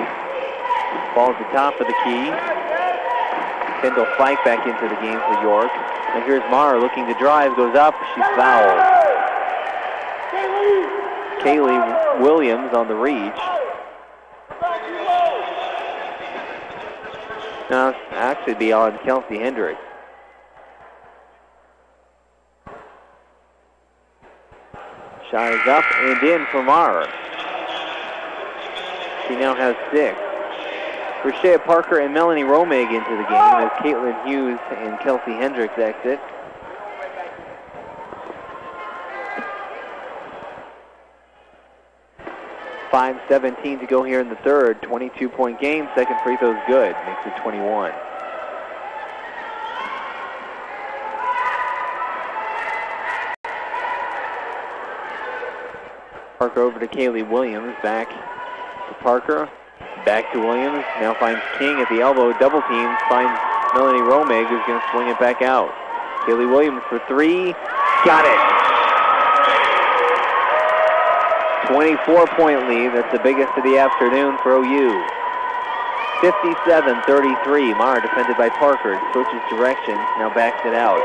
Ball at the top of the key. Kendall Fike back into the game for York. And here's Mara looking to drive, goes up, she's fouled. Kaylee Williams on the reach. Now, actually be on Kelsey Hendricks. Shot is up and in for Mara. She now has 6. Rashea Parker and Melanie Romig into the game as Caitlin Hughes and Kelsey Hendricks exit. .5:17 to go here in the third. 22-point game. Second free throw's good. Makes it 21. Parker over to Kaylee Williams. Back to Parker. Back to Williams. Now finds King at the elbow. Double teams. Finds Melanie Romig, who's going to swing it back out. Kaylee Williams for 3. Got it. 24-point lead. That's the biggest of the afternoon for OU. 57-33. Mara defended by Parker. Switches direction. Now backs it out.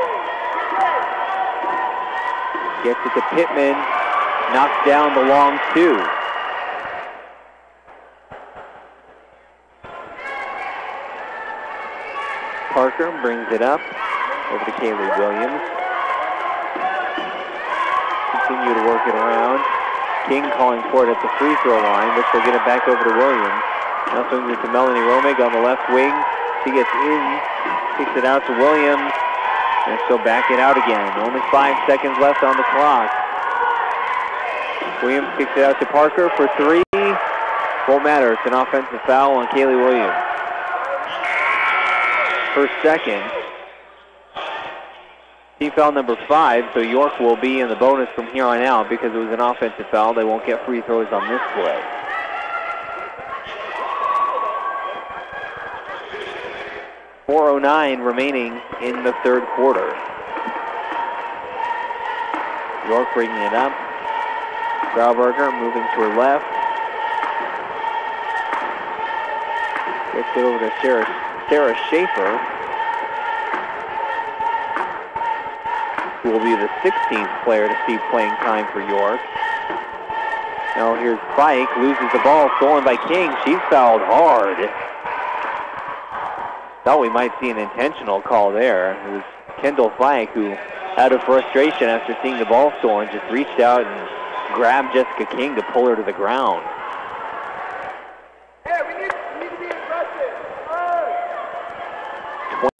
Gets it to Pittman. Knocks down the long 2. Parker brings it up over to Kaylee Williams. Continue to work it around. King calling for it at the free throw line, but she'll get it back over to Williams. Now swings it to Melanie Romig on the left wing. She gets in, kicks it out to Williams, and she'll back it out again. Only 5 seconds left on the clock. Williams kicks it out to Parker for 3. Won't matter. It's an offensive foul on Kaylee Williams. Her second. Team foul number 5, so York will be in the bonus from here on out because it was an offensive foul. They won't get free throws on this play. .409 remaining in the third quarter. York bringing it up. Grauberger moving to her left. Gets it over to Sarah Schaefer, who will be the 16th player to see playing time for York. Now here's Fike, loses the ball, stolen by King. She's fouled hard. Thought we might see an intentional call there. It was Kendall Fike who, out of frustration after seeing the ball stolen, just reached out and grabbed Jessica King to pull her to the ground.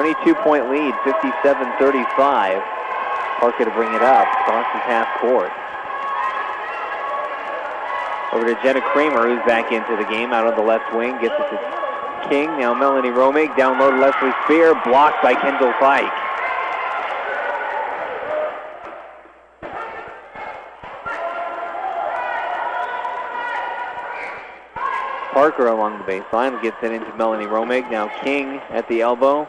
22-point lead, 57-35. Parker to bring it up, crosses half court. Over to Jenna Kramer, who's back into the game, out on the left wing, gets it to King. Now Melanie Romig, down low to Leslie Spear, blocked by Kendall Fike. Parker along the baseline, gets it into Melanie Romig. Now King at the elbow.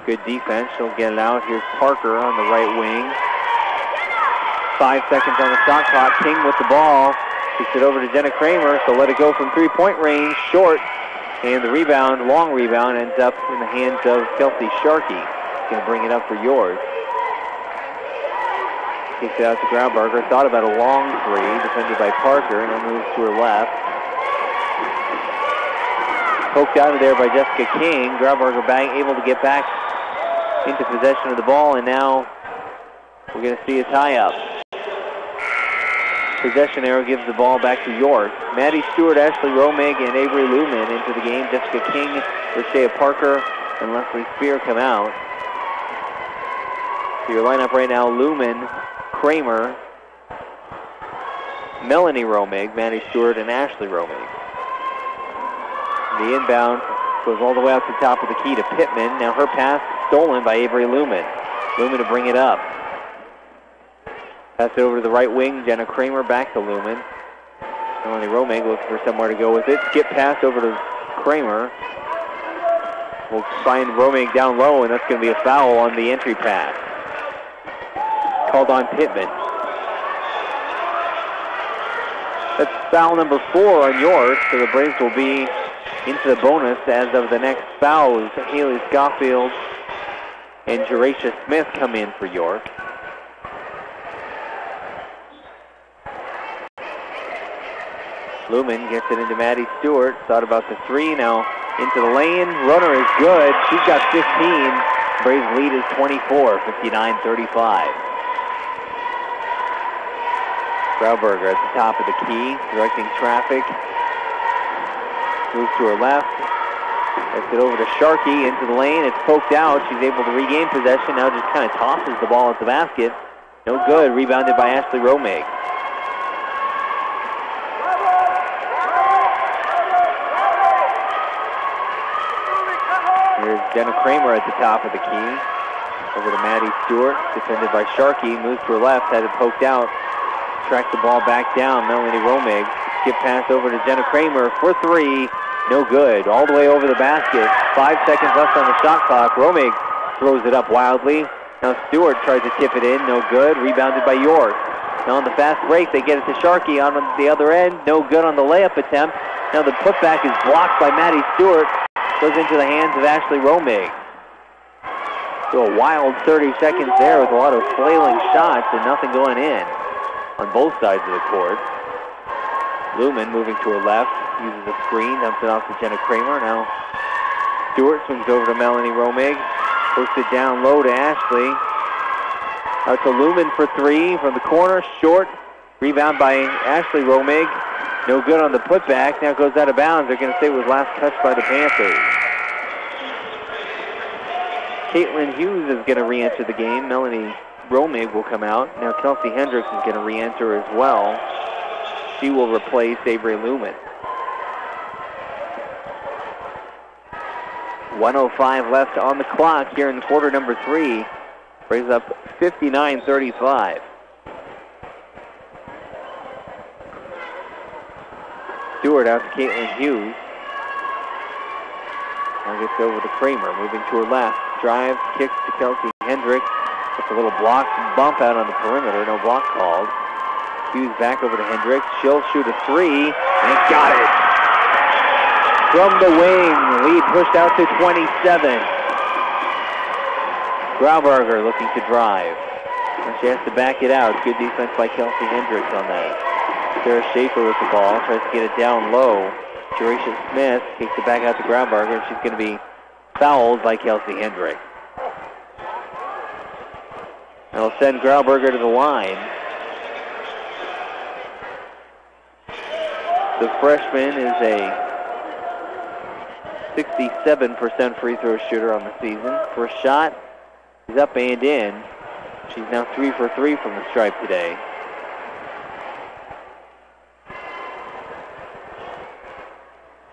Good defense, she'll get it out. Here's Parker on the right wing. 5 seconds on the shot clock. King with the ball. Kicks it over to Jenna Kramer, so let it go from three-point range, short. And the rebound, long rebound, ends up in the hands of Kelsey Sharkey. She's going to bring it up for yours. Kicks it out to Grauberger. Thought about a long three, defended by Parker, and then moves to her left. Poked out of there by Jessica King. Grauberger able to get back into possession of the ball, and now we're going to see a tie-up. Possession arrow gives the ball back to York. Maddie Stewart, Ashley Romig, and Avery Lumen into the game. Jessica King, Rashea Parker, and Leslie Spear come out. So your lineup right now, Lumen, Kramer, Melanie Romig, Maddie Stewart, and Ashley Romig. The inbound goes all the way out to the top of the key to Pittman. Now her pass stolen by Avery Lumen. Lumen to bring it up. Pass it over to the right wing. Jenna Kramer back to Lumen. Melanie Romig looking for somewhere to go with it. Skip pass over to Kramer. We'll find Romig down low, and that's going to be a foul on the entry pass. Called on Pittman. That's foul number 4 on York, so the Braves will be into the bonus as of the next fouls. Haley Schofield and Jeracia Smith come in for York. Lumen gets it into Maddie Stewart. Thought about the three. Now into the lane. Runner is good. She's got 15. Braves lead is 24, 59-35. Grauberger at the top of the key, directing traffic. Moves to her left. Gets it over to Sharkey into the lane. It's poked out. She's able to regain possession. Now just kind of tosses the ball at the basket. No good. Rebounded by Ashley Romig. Here's Jenna Kramer at the top of the key. Over to Maddie Stewart, defended by Sharkey. Moves to her left, had it poked out. Tracks the ball back down, Melanie Romig. Skip pass over to Jenna Kramer for three. No good. All the way over the basket. 5 seconds left on the shot clock. Romig throws it up wildly. Now Stewart tries to tip it in. No good. Rebounded by York. Now on the fast break, they get it to Sharkey on the other end. No good on the layup attempt. Now the putback is blocked by Maddie Stewart. Goes into the hands of Ashley Romig. So a wild 30 seconds there with a lot of flailing shots and nothing going in on both sides of the court. Lumen moving to her left, uses a screen, dumps it off to Jenna Kramer. Now Stewart swings over to Melanie Romig, posts it down low to Ashley. Out to Lumen for three from the corner, short. Rebound by Ashley Romig. No good on the putback. Now it goes out of bounds. They're going to say it was last touched by the Panthers. Caitlin Hughes is going to re-enter the game. Melanie Romig will come out. Now Kelsey Hendricks is going to re-enter as well. She will replace Avery Lumen. 1:05 left on the clock here in quarter number 3. Braves up 59-35. Stewart out to Caitlin Hughes. Now gets over to Kramer, moving to her left. Drives, kicks to Kelsey Hendricks. Gets a little block bump out on the perimeter. No block called. Hughes back over to Hendricks. She'll shoot a three, and got it. From the wing, lead pushed out to 27. Grauberger looking to drive. And she has to back it out. Good defense by Kelsey Hendricks on that. Sarah Schaefer with the ball, tries to get it down low. Jeracia Smith kicks it back out to Grauberger. She's going to be fouled by Kelsey Hendricks. That'll send Grauberger to the line. The freshman is a 67% free throw shooter on the season. First shot is up and in. She's now 3 for 3 from the stripe today.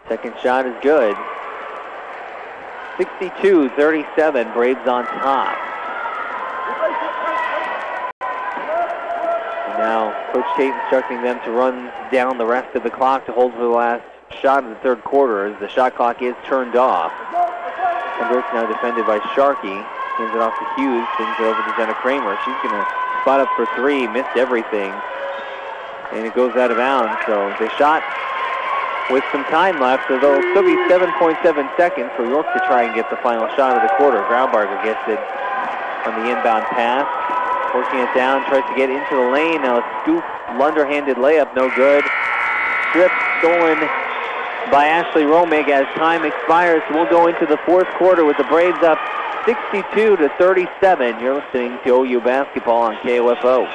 Second shot is good. 62-37, Braves on top. And now Coach Tate instructing them to run down the rest of the clock to hold for the last shot of the third quarter as the shot clock is turned off. Hendricks now defended by Sharkey. Hands it off to Hughes, swings it over to Jenna Kramer. She's going to spot up for three, missed everything. And it goes out of bounds. So the shot with some time left, so there'll still be 7.7 seconds for York to try and get the final shot of the quarter. Graubarger gets it on the inbound pass. Working it down, tries to get into the lane. Now a scoop, underhanded layup, no good. Strip stolen by Ashley Romig as time expires. So we'll go into the fourth quarter with the Braves up 62-37. You're listening to OU basketball on KOFO.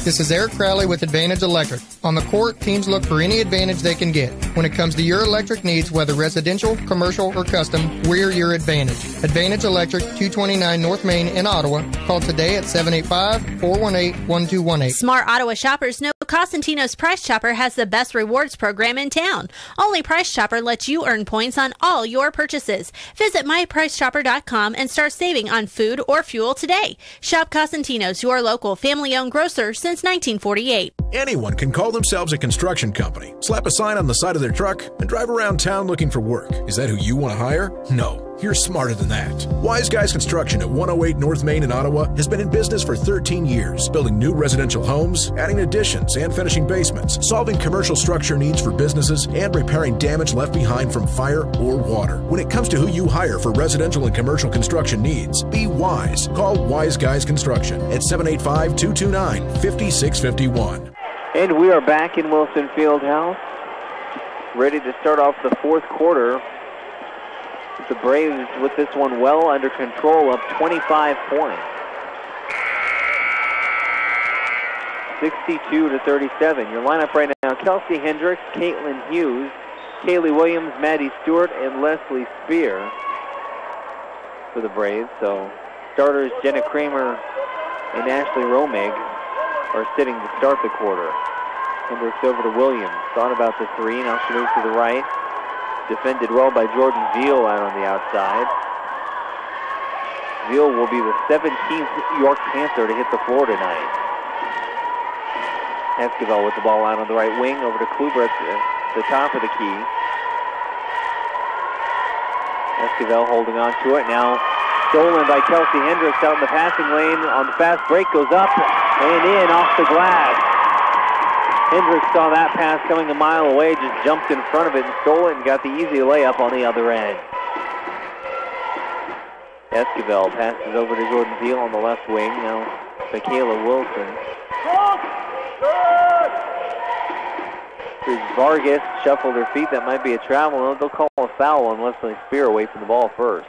This is Eric Crowley with Advantage Electric. On the court, teams look for any advantage they can get. When it comes to your electric needs, whether residential, commercial, or custom, we're your advantage. Advantage Electric, 229 North Main in Ottawa. Call today at 785-418-1218. Smart Ottawa shoppers know Cosentino's Price Chopper has the best rewards program in town. Only Price Chopper lets you earn points on all your purchases. Visit mypricechopper.com and start saving on food or fuel today. Shop Cosentino's, your local family-owned grocer since 1948. Anyone can call themselves a construction company, slap a sign on the side of their truck, and drive around town looking for work. Is that who you want to hire? No. You're smarter than that. Wise Guys Construction at 108 North Main in Ottawa has been in business for 13 years, building new residential homes, adding additions and finishing basements, solving commercial structure needs for businesses, and repairing damage left behind from fire or water. When it comes to who you hire for residential and commercial construction needs, be wise. Call Wise Guys Construction at 785-229-5651. And we are back in Wilson Fieldhouse, ready to start off the fourth quarter. The Braves with this one well under control, up 25 points. 62-37. Your lineup right now: Kelsey Hendricks, Caitlin Hughes, Kaylee Williams, Maddie Stewart, and Leslie Spear for the Braves. So starters Jenna Kramer and Ashley Romig are sitting to start the quarter. Hendricks over to Williams. Thought about the three. Now she moves to the right. Defended well by Jordan Veal out on the outside. Veal will be the 17th York Panther to hit the floor tonight. Esquivel with the ball out on the right wing, over to Kluber at the top of the key. Esquivel holding on to it. Now stolen by Kelsey Hendricks out in the passing lane. On the fast break, goes up and in off the glass. Hendricks saw that pass coming a mile away, just jumped in front of it and stole it and got the easy layup on the other end. Esquivel passes over to Jordan Veal on the left wing. Now Michaela Wilson. Vargas shuffled her feet. That might be a travel. They'll call a foul on Leslie Spear away from the ball first.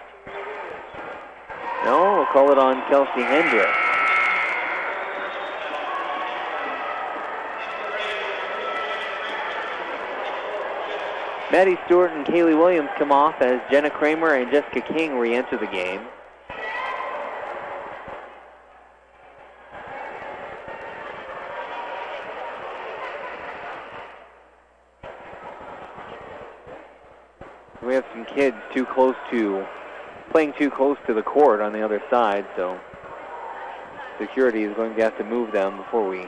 No, we'll call it on Kelsey Hendricks. Maddie Stewart and Kaylee Williams come off as Jenna Kramer and Jessica King re-enter the game. We have some kids playing too close to the court on the other side, so security is going to have to move them before we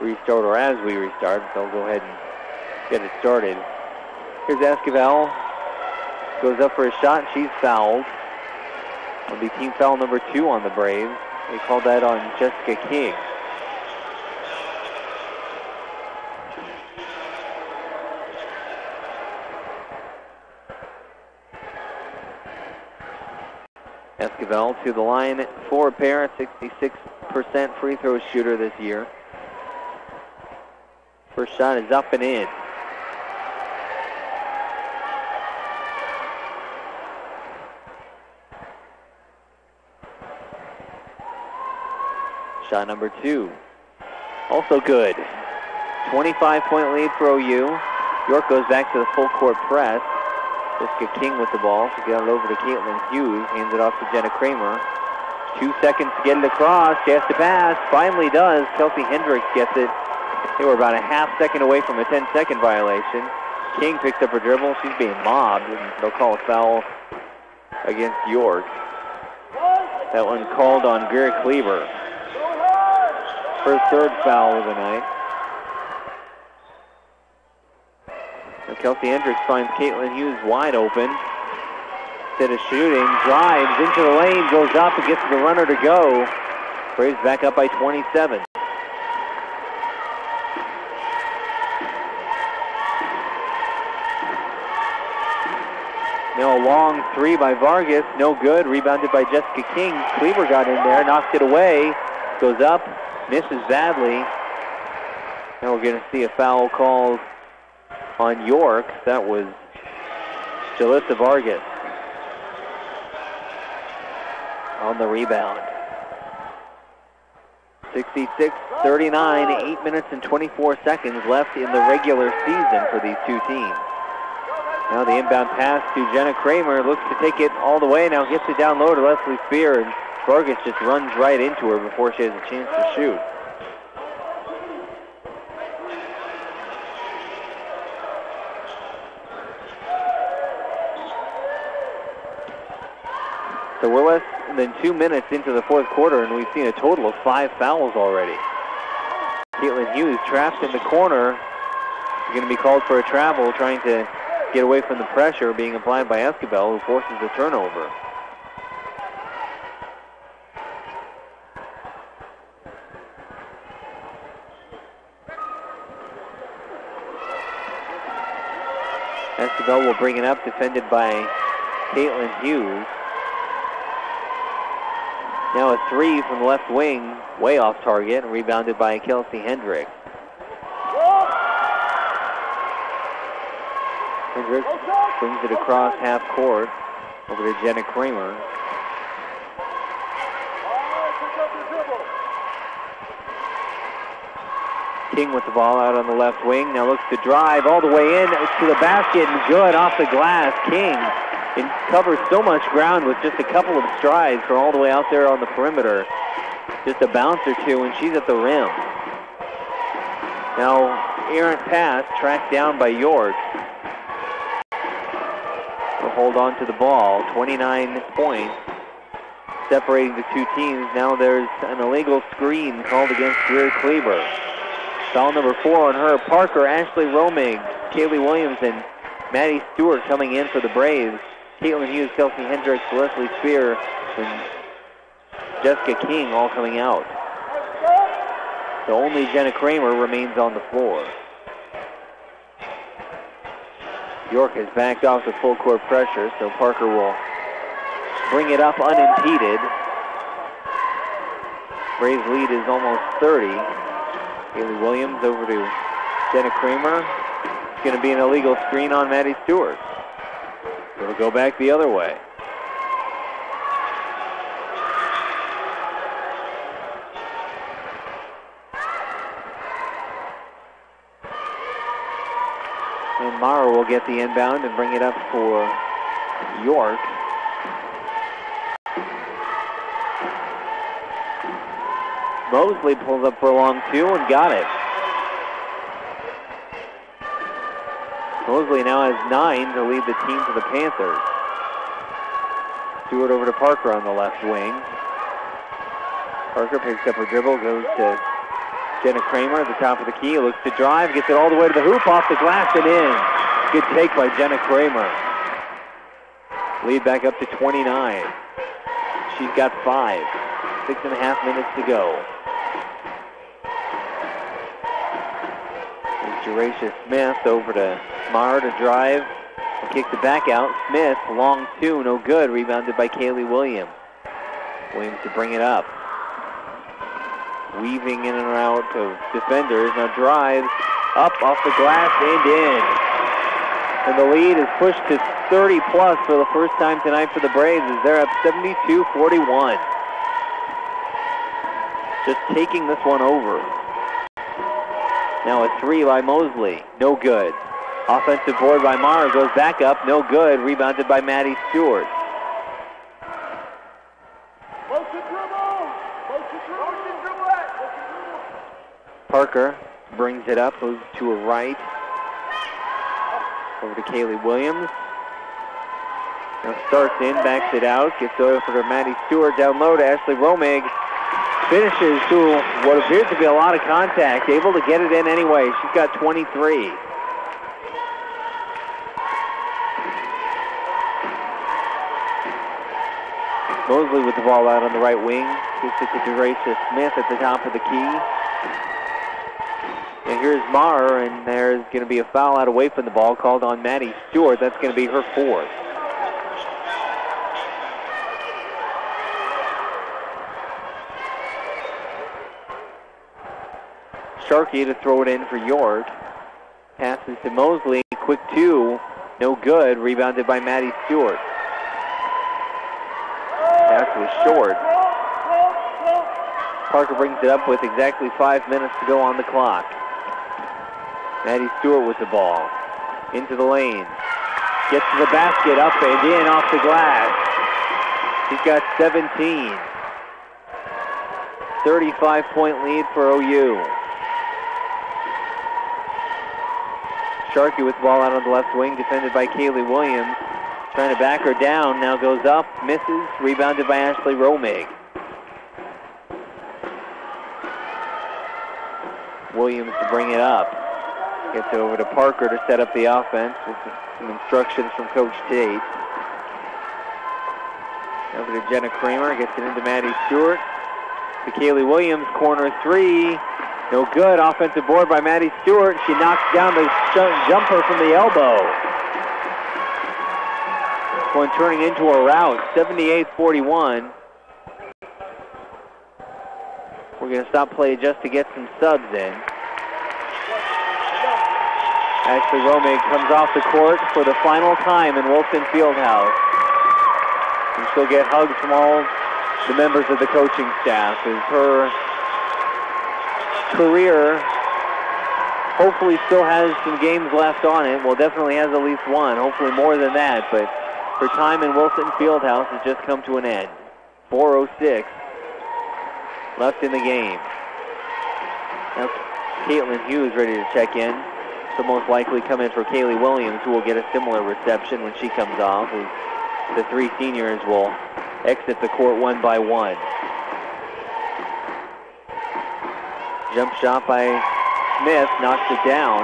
restart, or as we restart, so I'll go ahead and get it started. Here's Esquivel. Goes up for a shot. She's fouled. It'll be team foul number 2 on the Braves. They called that on Jessica King. Esquivel to the line for a pair, 66% free throw shooter this year. First shot is up and in. Shot number 2. Also good. 25-point lead for OU. York goes back to the full court press. Jessica King with the ball. She got it over to Caitlin Hughes. Hands it off to Jenna Kramer. 2 seconds to get it across. She has to pass. Finally does. Kelsey Hendricks gets it. They were about a half second away from a 10-second violation. King picks up her dribble. She's being mobbed, and they'll call a foul against York. That one called on Greer Kleber. Her third foul of the night. And Kelsey Hendricks finds Caitlin Hughes wide open. Instead of shooting, drives into the lane, goes up and gets the runner to go. Braves back up by 27. Now a long three by Vargas, no good. Rebounded by Jessica King. Cleaver got in there, knocks it away. Goes up, misses badly. Now we're going to see a foul called on York. That was Jalissa Vargas on the rebound. 66-39, 8 minutes and 24 seconds left in the regular season for these two teams. Now the inbound pass to Jenna Kramer, looks to take it all the way, now gets it down low to Leslie Spear, and Vargas just runs right into her before she has a chance to shoot. So we're less than 2 minutes into the fourth quarter, and we've seen a total of 5 fouls already. Caitlin Hughes trapped in the corner. She's going to be called for a travel, trying to get away from the pressure being applied by Escobar, who forces the turnover. Escobar will bring it up, defended by Caitlin Hughes. Now a three from the left wing, way off target, and rebounded by Kelsey Hendricks. Hendricks brings it across half court over to Jenna Kramer. King with the ball out on the left wing, now looks to drive all the way in to the basket, and good off the glass. King covers so much ground with just a couple of strides from all the way out there on the perimeter. Just a bounce or two, and she's at the rim. Now, errant pass tracked down by York. Will hold on to the ball. 29 points separating the two teams. Now there's an illegal screen called against Greer Kleber. Foul number 4 on her. Parker, Ashley Romig, Kaylee Williams, and Maddie Stewart coming in for the Braves. Caitlin Hughes, Kelsey Hendricks, Leslie Spear, and Jessica King all coming out. So only Jenna Kramer remains on the floor. York has backed off the full court pressure, so Parker will bring it up unimpeded. Braves lead is almost 30. Kaylee Williams over to Jenna Kramer. It's going to be an illegal screen on Maddie Stewart. It'll go back the other way. And Mara will get the inbound and bring it up for York. Mosley pulls up for a long two and got it. Mosley now has 9 to lead the team to the Panthers. Stewart over to Parker on the left wing. Parker picks up her dribble, goes to Jenna Kramer at the top of the key, looks to drive, gets it all the way to the hoop, off the glass and in. Good take by Jenna Kramer. Lead back up to 29. She's got 5. 6.5 minutes to go. Jeracia Smith over to Mara to drive. Kicks it back out. Smith, long two, no good. Rebounded by Kaylee Williams. Williams to bring it up. Weaving in and out of defenders. Now drives up off the glass and in. And the lead is pushed to 30 plus for the first time tonight for the Braves as they're up 72-41. Just taking this one over. Now a three by Mosley, no good. Offensive board by Mara, goes back up, no good. Rebounded by Maddie Stewart. Parker brings it up, moves to her right. Over to Kaylee Williams. Now starts in, backs it out, gets over to Maddie Stewart, down low to Ashley Romig. Finishes to what appears to be a lot of contact, able to get it in anyway. She's got 23. Mosley with the ball out on the right wing. Gets it to DeGracia Smith at the top of the key. And here's Maher, and there's going to be a foul out away from the ball called on Maddie Stewart. That's going to be her fourth. Sharkey to throw it in for York. Passes to Mosley. Quick two. No good. Rebounded by Maddie Stewart. Pass was short. Parker brings it up with exactly 5 minutes to go on the clock. Maddie Stewart with the ball. Into the lane. Gets to the basket, up and in off the glass. He's got 17. 35-point lead for OU. Sharkey with the ball out on the left wing, defended by Kaylee Williams. Trying to back her down, now goes up, misses, rebounded by Ashley Romig. Williams to bring it up. Gets it over to Parker to set up the offense with some instructions from Coach Tate. Over to Jenna Kramer, gets it into Maddie Stewart. To Kaylee Williams, corner three. No good. Offensive board by Maddie Stewart. She knocks down the jumper from the elbow. This one turning into a rout, 78-41. We're going to stop play just to get some subs in. Ashley Romig comes off the court for the final time in Wilson Fieldhouse. And she'll get hugs from all the members of the coaching staff as her career hopefully still has some games left on it. Well, definitely has at least one, hopefully more than that, but her time in Wilson Fieldhouse has just come to an end. 4:06 left in the game. Now Caitlin Hughes ready to check in. She'll most likely come in for Kaylee Williams, who will get a similar reception when she comes off. The three seniors will exit the court one by one. Jump shot by Smith, knocks it down.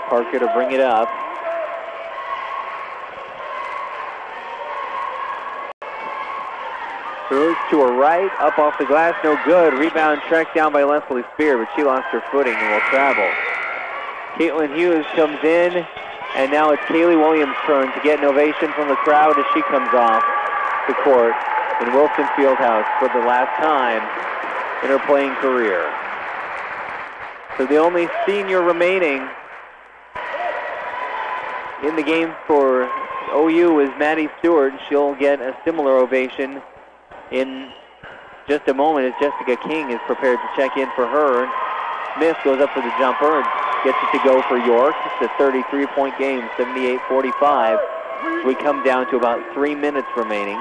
Parker to bring it up. Throws to her right, up off the glass, no good. Rebound tracked down by Leslie Spear, but she lost her footing and will travel. Caitlin Hughes comes in, and now it's Kaylee Williams' turn to get an ovation from the crowd as she comes off the court in Wilson Fieldhouse for the last time in her playing career. So the only senior remaining in the game for OU is Maddie Stewart. She'll get a similar ovation in just a moment as Jessica King is prepared to check in for her. Smith goes up for the jumper and gets it to go for York. It's a 33-point game, 78-45. We come down to about 3 minutes remaining.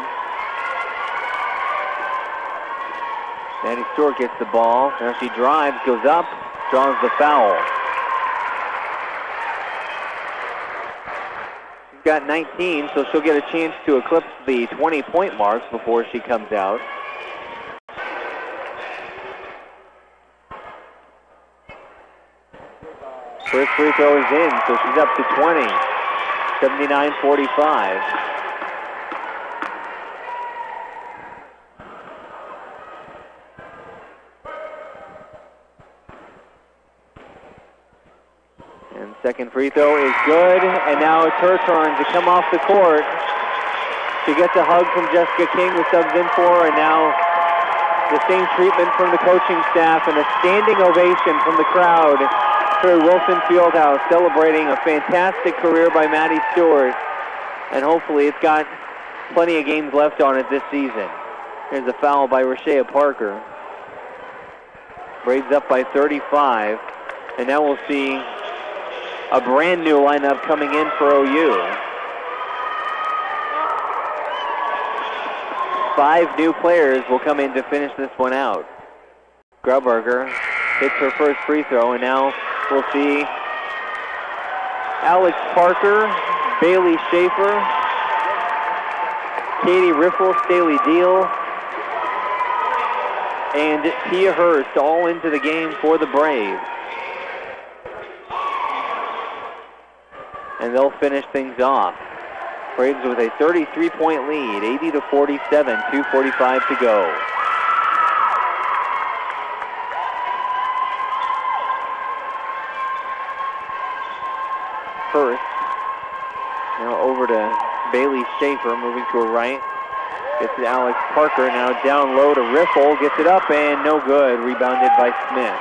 Maddie Stewart gets the ball. Now she drives, goes up, draws the foul. She's got 19, so she'll get a chance to eclipse the 20-point mark before she comes out. First free throw is in, so she's up to 20. 79-45. And second free throw is good, and now it's her turn to come off the court. She gets a hug from Jessica King, who subs in for her, and now the same treatment from the coaching staff and a standing ovation from the crowd here at Wilson Fieldhouse, celebrating a fantastic career by Maddie Stewart, and hopefully it's got plenty of games left on it this season. Here's a foul by Rashea Parker. Braves up by 35, and now we'll see a brand new lineup coming in for OU. 5 new players will come in to finish this one out. Grubberger hits her first free throw, and now we'll see Alex Parker, Bailey Schaefer, Katie Riffle, Staley Deal, and Tia Hurst all into the game for the Braves. And they'll finish things off. Braves with a 33-point lead, 80-47, 2:45 to go. First, now over to Bailey Schaefer, moving to her right. Gets to Alex Parker, now down low to Riffle, gets it up and no good, rebounded by Smith.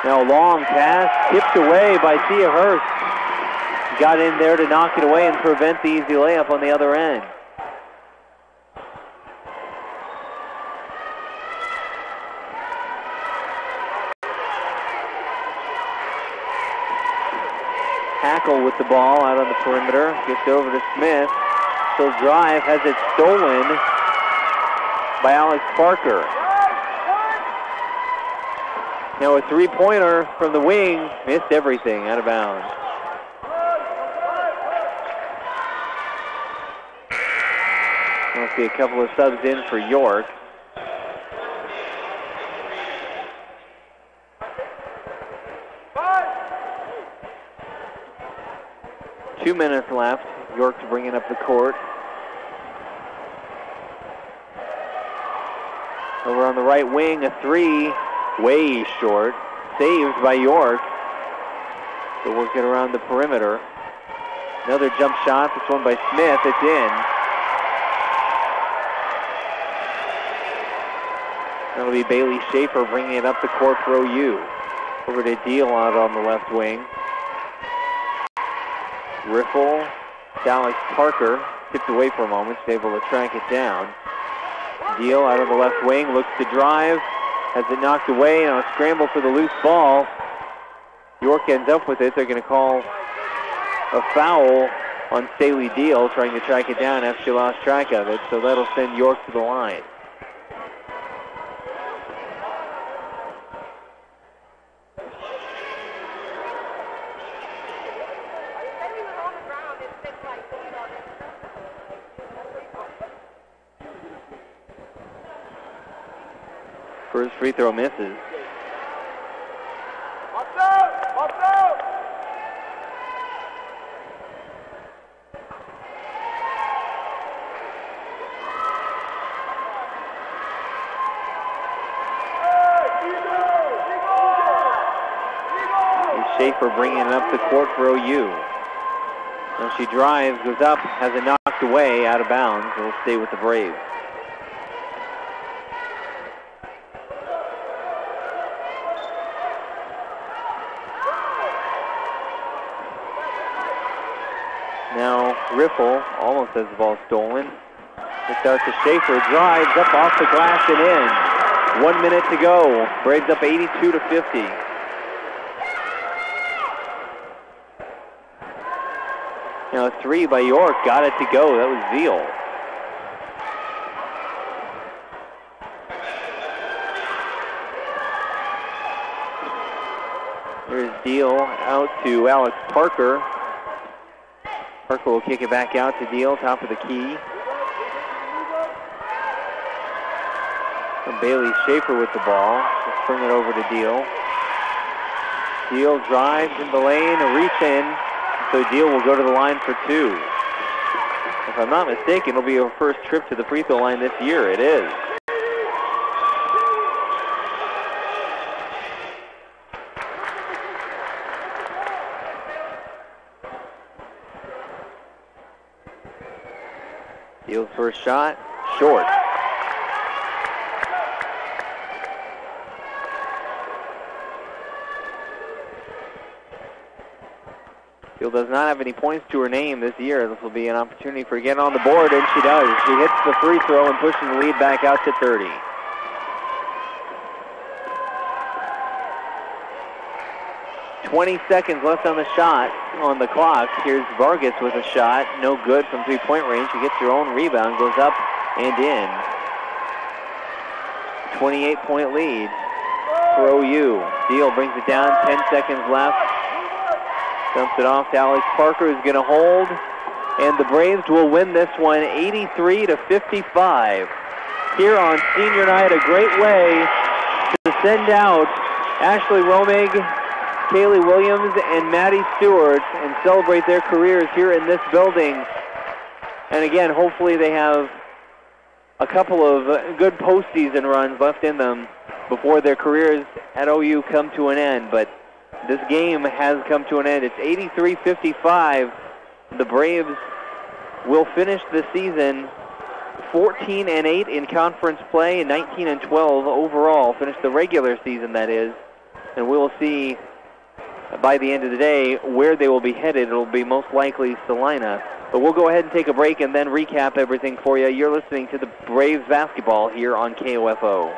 Now long pass, tipped away by Tia Hurst. Got in there to knock it away and prevent the easy layup on the other end. Hackle with the ball out on the perimeter. Gets over to Smith. She'll drive, has it stolen by Alex Parker. Now a three-pointer from the wing. Missed everything, out of bounds. We'll see a couple of subs in for York. Two minutes left. York's bringing up the court. Over on the right wing, a three, way short. Saved by York. They'll work it around the perimeter. Another jump shot, this one by Smith, it's in. That'll be Bailey Schaefer bringing it up the court for OU. Over to Deal out on the left wing. Riffle, Alex Parker, tipped away for a moment, she's able to track it down. Deal out on the left wing, looks to drive, has it knocked away on a scramble for the loose ball. York ends up with it. They're going to call a foul on Staley Deal, trying to track it down after she lost track of it, so that'll send York to the line. First free throw misses. Schaefer bringing it up the court for OU. Now she drives, goes up, has it knocked away, out of bounds. It'll stay with the Braves. Now Riffle almost has the ball stolen. It's out to Schaefer, drives up off the glass and in. 1 minute to go. Braves up 82-50. Now a three by York, got it to go. That was Veal. Here's Deal out to Alex Parker. Parker will kick it back out to Deal, top of the key. And Bailey Schaefer with the ball. Let's bring it over to Deal. Deal drives in the lane, a reach in. So Deal will go to the line for two. If I'm not mistaken, it'll be her first trip to the free throw line this year. It is. Deal's first shot, short. Deal does not have any points to her name this year. This will be an opportunity for getting on the board, and she does. She hits the free throw and pushes the lead back out to 30. "20 seconds left on the shot, on the clock. Here's Vargas with a shot. No good from three-point range. She gets her own rebound, goes up and in. 28-point lead for OU. Deal brings it down, 10 seconds left. Dumps it off to Alex Parker, who's going to hold. And the Braves will win this one 83-55. Here on senior night, a great way to send out Ashley Romig Kaylee Williams and Maddie Stewart and celebrate their careers here in this building. And again, hopefully they have a couple of good postseason runs left in them before their careers at OU come to an end. But this game has come to an end. It's 83-55. The Braves will finish the season 14-8 in conference play and 19-12 overall. Finish the regular season, that is. And we will see by the end of the day where they will be headed. It will be most likely Salina. But we'll go ahead and take a break and then recap everything for you. You're listening to the Braves basketball here on KOFO.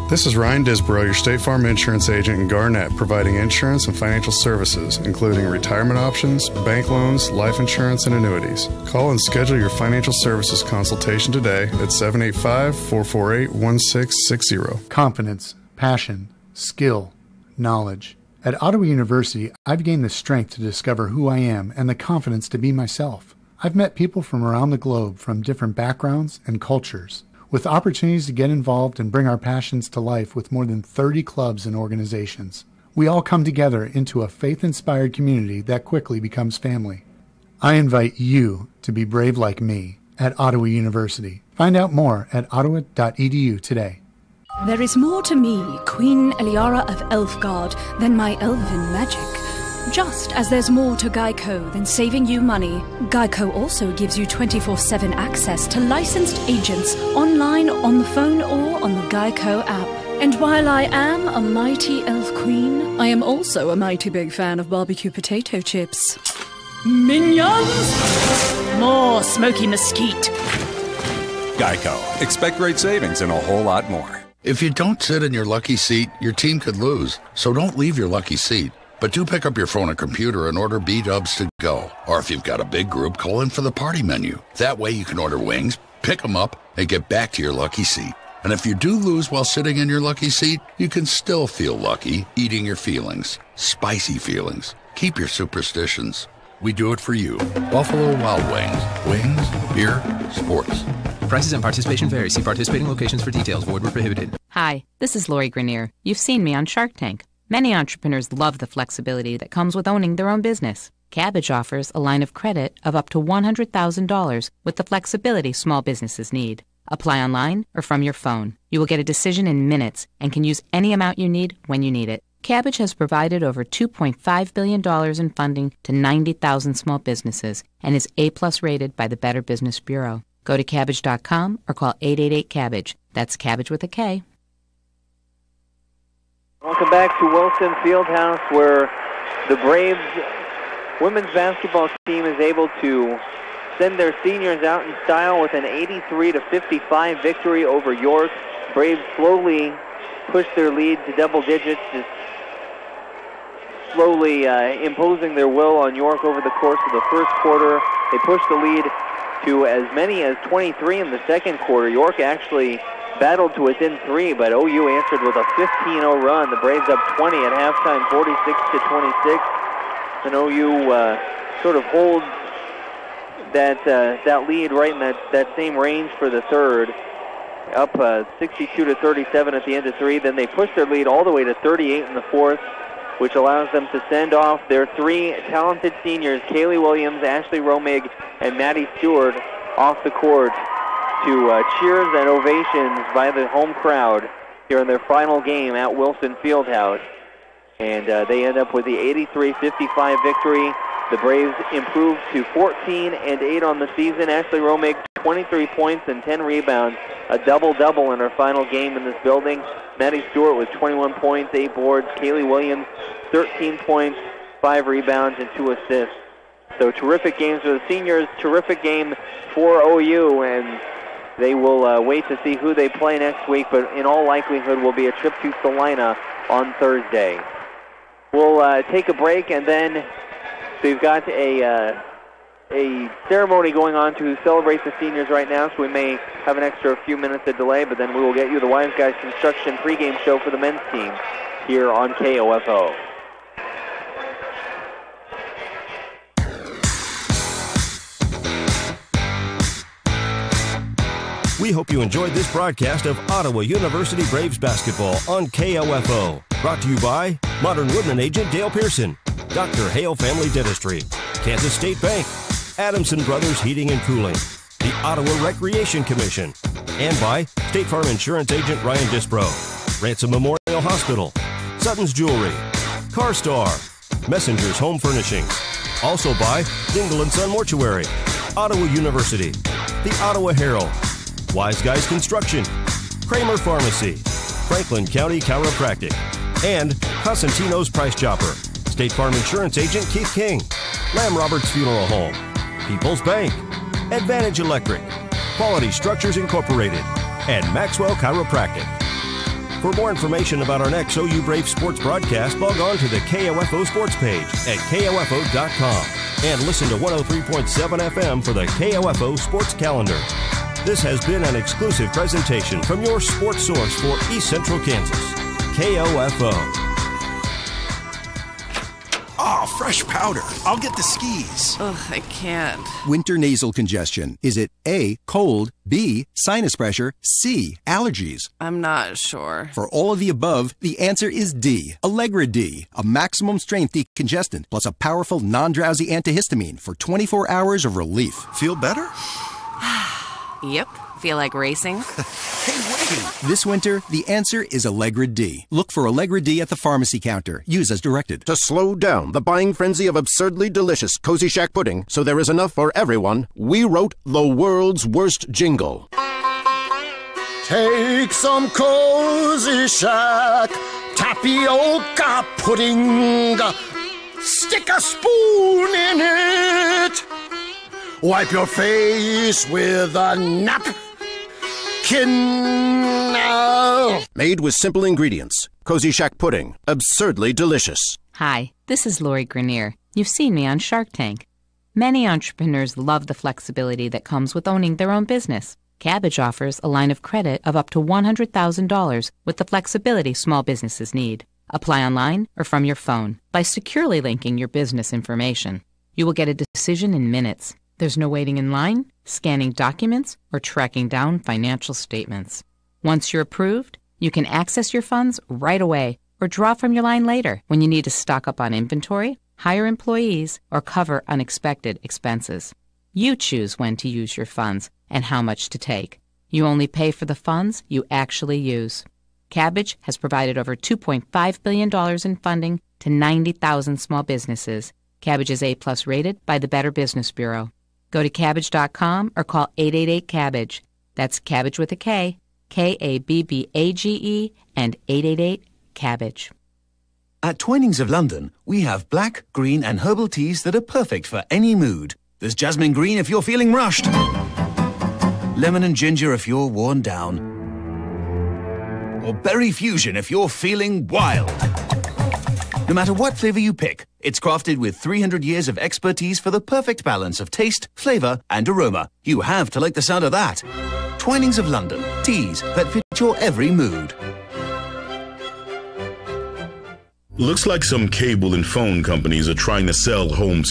This is Ryan Disborough, your State Farm insurance agent in Garnett, providing insurance and financial services, including retirement options, bank loans, life insurance, and annuities. Call and schedule your financial services consultation today at 785-448-1660. Confidence, passion, skill, knowledge. At Ottawa University, I've gained the strength to discover who I am and the confidence to be myself. I've met people from around the globe from different backgrounds and cultures, with opportunities to get involved and bring our passions to life with more than 30 clubs and organizations. We all come together into a faith-inspired community that quickly becomes family. I invite you to be brave like me at Ottawa University. Find out more at ottawa.edu today. There is more to me, Queen Eliara of Elfgard, than my elven magic. Just as there's more to Geico than saving you money, Geico also gives you 24/7 access to licensed agents online, on the phone, or on the Geico app. And while I am a mighty elf queen, I am also a mighty big fan of barbecue potato chips. Minions! More smoky mesquite. Geico. Expect great savings and a whole lot more. If you don't sit in your lucky seat, your team could lose. So don't leave your lucky seat. But do pick up your phone or computer and order B-dubs to go. Or if you've got a big group, call in for the party menu. That way you can order wings, pick them up, and get back to your lucky seat. And if you do lose while sitting in your lucky seat, you can still feel lucky eating your feelings. Spicy feelings. Keep your superstitions. We do it for you. Buffalo Wild Wings. Wings, beer, sports. Prices and participation vary. See participating locations for details. Void where prohibited. Hi, this is Lori Grenier. You've seen me on Shark Tank. Many entrepreneurs love the flexibility that comes with owning their own business. Cabbage offers a line of credit of up to $100,000 with the flexibility small businesses need. Apply online or from your phone. You will get a decision in minutes and can use any amount you need when you need it. Cabbage has provided over $2.5 billion in funding to 90,000 small businesses and is A+ rated by the Better Business Bureau. Go to Kabbage.com or call 888-CABBAGE. That's Cabbage with a K. Welcome back to Wilson Fieldhouse, where the Braves women's basketball team is able to send their seniors out in style with an 83-55 victory over York. Braves slowly push their lead to double digits, just slowly imposing their will on York over the course of the first quarter. They pushed the lead to as many as 23 in the second quarter. York actually battled to within 3, but OU answered with a 15-0 run. The Braves up 20 at halftime, 46-26. And OU sort of holds that lead right in that same range for the third, up 62-37 at the end of 3. Then they push their lead all the way to 38 in the fourth, which allows them to send off their 3 talented seniors, Kaylee Williams, Ashley Romig, and Maddie Stewart, off the court to cheers and ovations by the home crowd here in their final game at Wilson Fieldhouse. And they end up with the 83-55 victory. The Braves improved to 14-8 on the season. Ashley Romig, 23 points and 10 rebounds, a double-double in her final game in this building. Maddie Stewart with 21 points, 8 boards. Kaylee Williams, 13 points, 5 rebounds, and 2 assists. So terrific games for the seniors, terrific game for OU, and they will wait to see who they play next week, but in all likelihood will be a trip to Salina on Thursday. We'll take a break, and then we've got a ceremony going on to celebrate the seniors right now, so we may have an extra few minutes of delay, but then we will get you the Wise Guys Construction pregame show for the men's team here on KOFO. We hope you enjoyed this broadcast of Ottawa University Braves basketball on KOFO. Brought to you by Modern Woodman agent Dale Pearson, Dr. Hale Family Dentistry, Kansas State Bank, Adamson Brothers Heating and Cooling, the Ottawa Recreation Commission, and by State Farm Insurance agent Ryan Dispro, Ransom Memorial Hospital, Sutton's Jewelry, CarStar, Messenger's Home Furnishings. Also by Dingle & Son Mortuary, Ottawa University, the Ottawa Herald, Wise Guys Construction, Kramer Pharmacy, Franklin County Chiropractic, and Cosentino's Price Chopper, State Farm Insurance agent Keith King, Lamb Roberts Funeral Home, People's Bank, Advantage Electric, Quality Structures Incorporated, and Maxwell Chiropractic. For more information about our next OU Brave sports broadcast, log on to the KOFO sports page at KOFO.com and listen to 103.7 FM for the KOFO sports calendar. This has been an exclusive presentation from your sports source for East Central Kansas, KOFO. Oh, fresh powder. I'll get the skis. Ugh, I can't. Winter nasal congestion. Is it A, cold, B, sinus pressure, C, allergies? I'm not sure. For all of the above, the answer is D, Allegra D, a maximum strength decongestant plus a powerful non-drowsy antihistamine for 24 hours of relief. Feel better? Yep. Feel like racing? Hey, wait! This winter, the answer is Allegra D. Look for Allegra D at the pharmacy counter. Use as directed. To slow down the buying frenzy of absurdly delicious Cozy Shack pudding so there is enough for everyone, we wrote the world's worst jingle. Take some Cozy Shack tapioca pudding. Stick a spoon in it. Wipe your face with a napkin. Made with simple ingredients. Cozy Shack pudding. Absurdly delicious. Hi, this is Lori Grenier. You've seen me on Shark Tank. Many entrepreneurs love the flexibility that comes with owning their own business. Cabbage offers a line of credit of up to $100,000 with the flexibility small businesses need. Apply online or from your phone by securely linking your business information. You will get a decision in minutes. There's no waiting in line, scanning documents, or tracking down financial statements. Once you're approved, you can access your funds right away or draw from your line later when you need to stock up on inventory, hire employees, or cover unexpected expenses. You choose when to use your funds and how much to take. You only pay for the funds you actually use. Cabbage has provided over $2.5 billion in funding to 90,000 small businesses. Cabbage is A+ rated by the Better Business Bureau. Go to Kabbage.com or call 888-CABBAGE. That's Cabbage with a K, Kabbage, and 888-CABBAGE. At Twinings of London, we have black, green, and herbal teas that are perfect for any mood. There's jasmine green if you're feeling rushed, lemon and ginger if you're worn down, or berry fusion if you're feeling wild. No matter what flavor you pick, it's crafted with 300 years of expertise for the perfect balance of taste, flavor, and aroma. You have to like the sound of that. Twinings of London. Teas that fit your every mood. Looks like some cable and phone companies are trying to sell home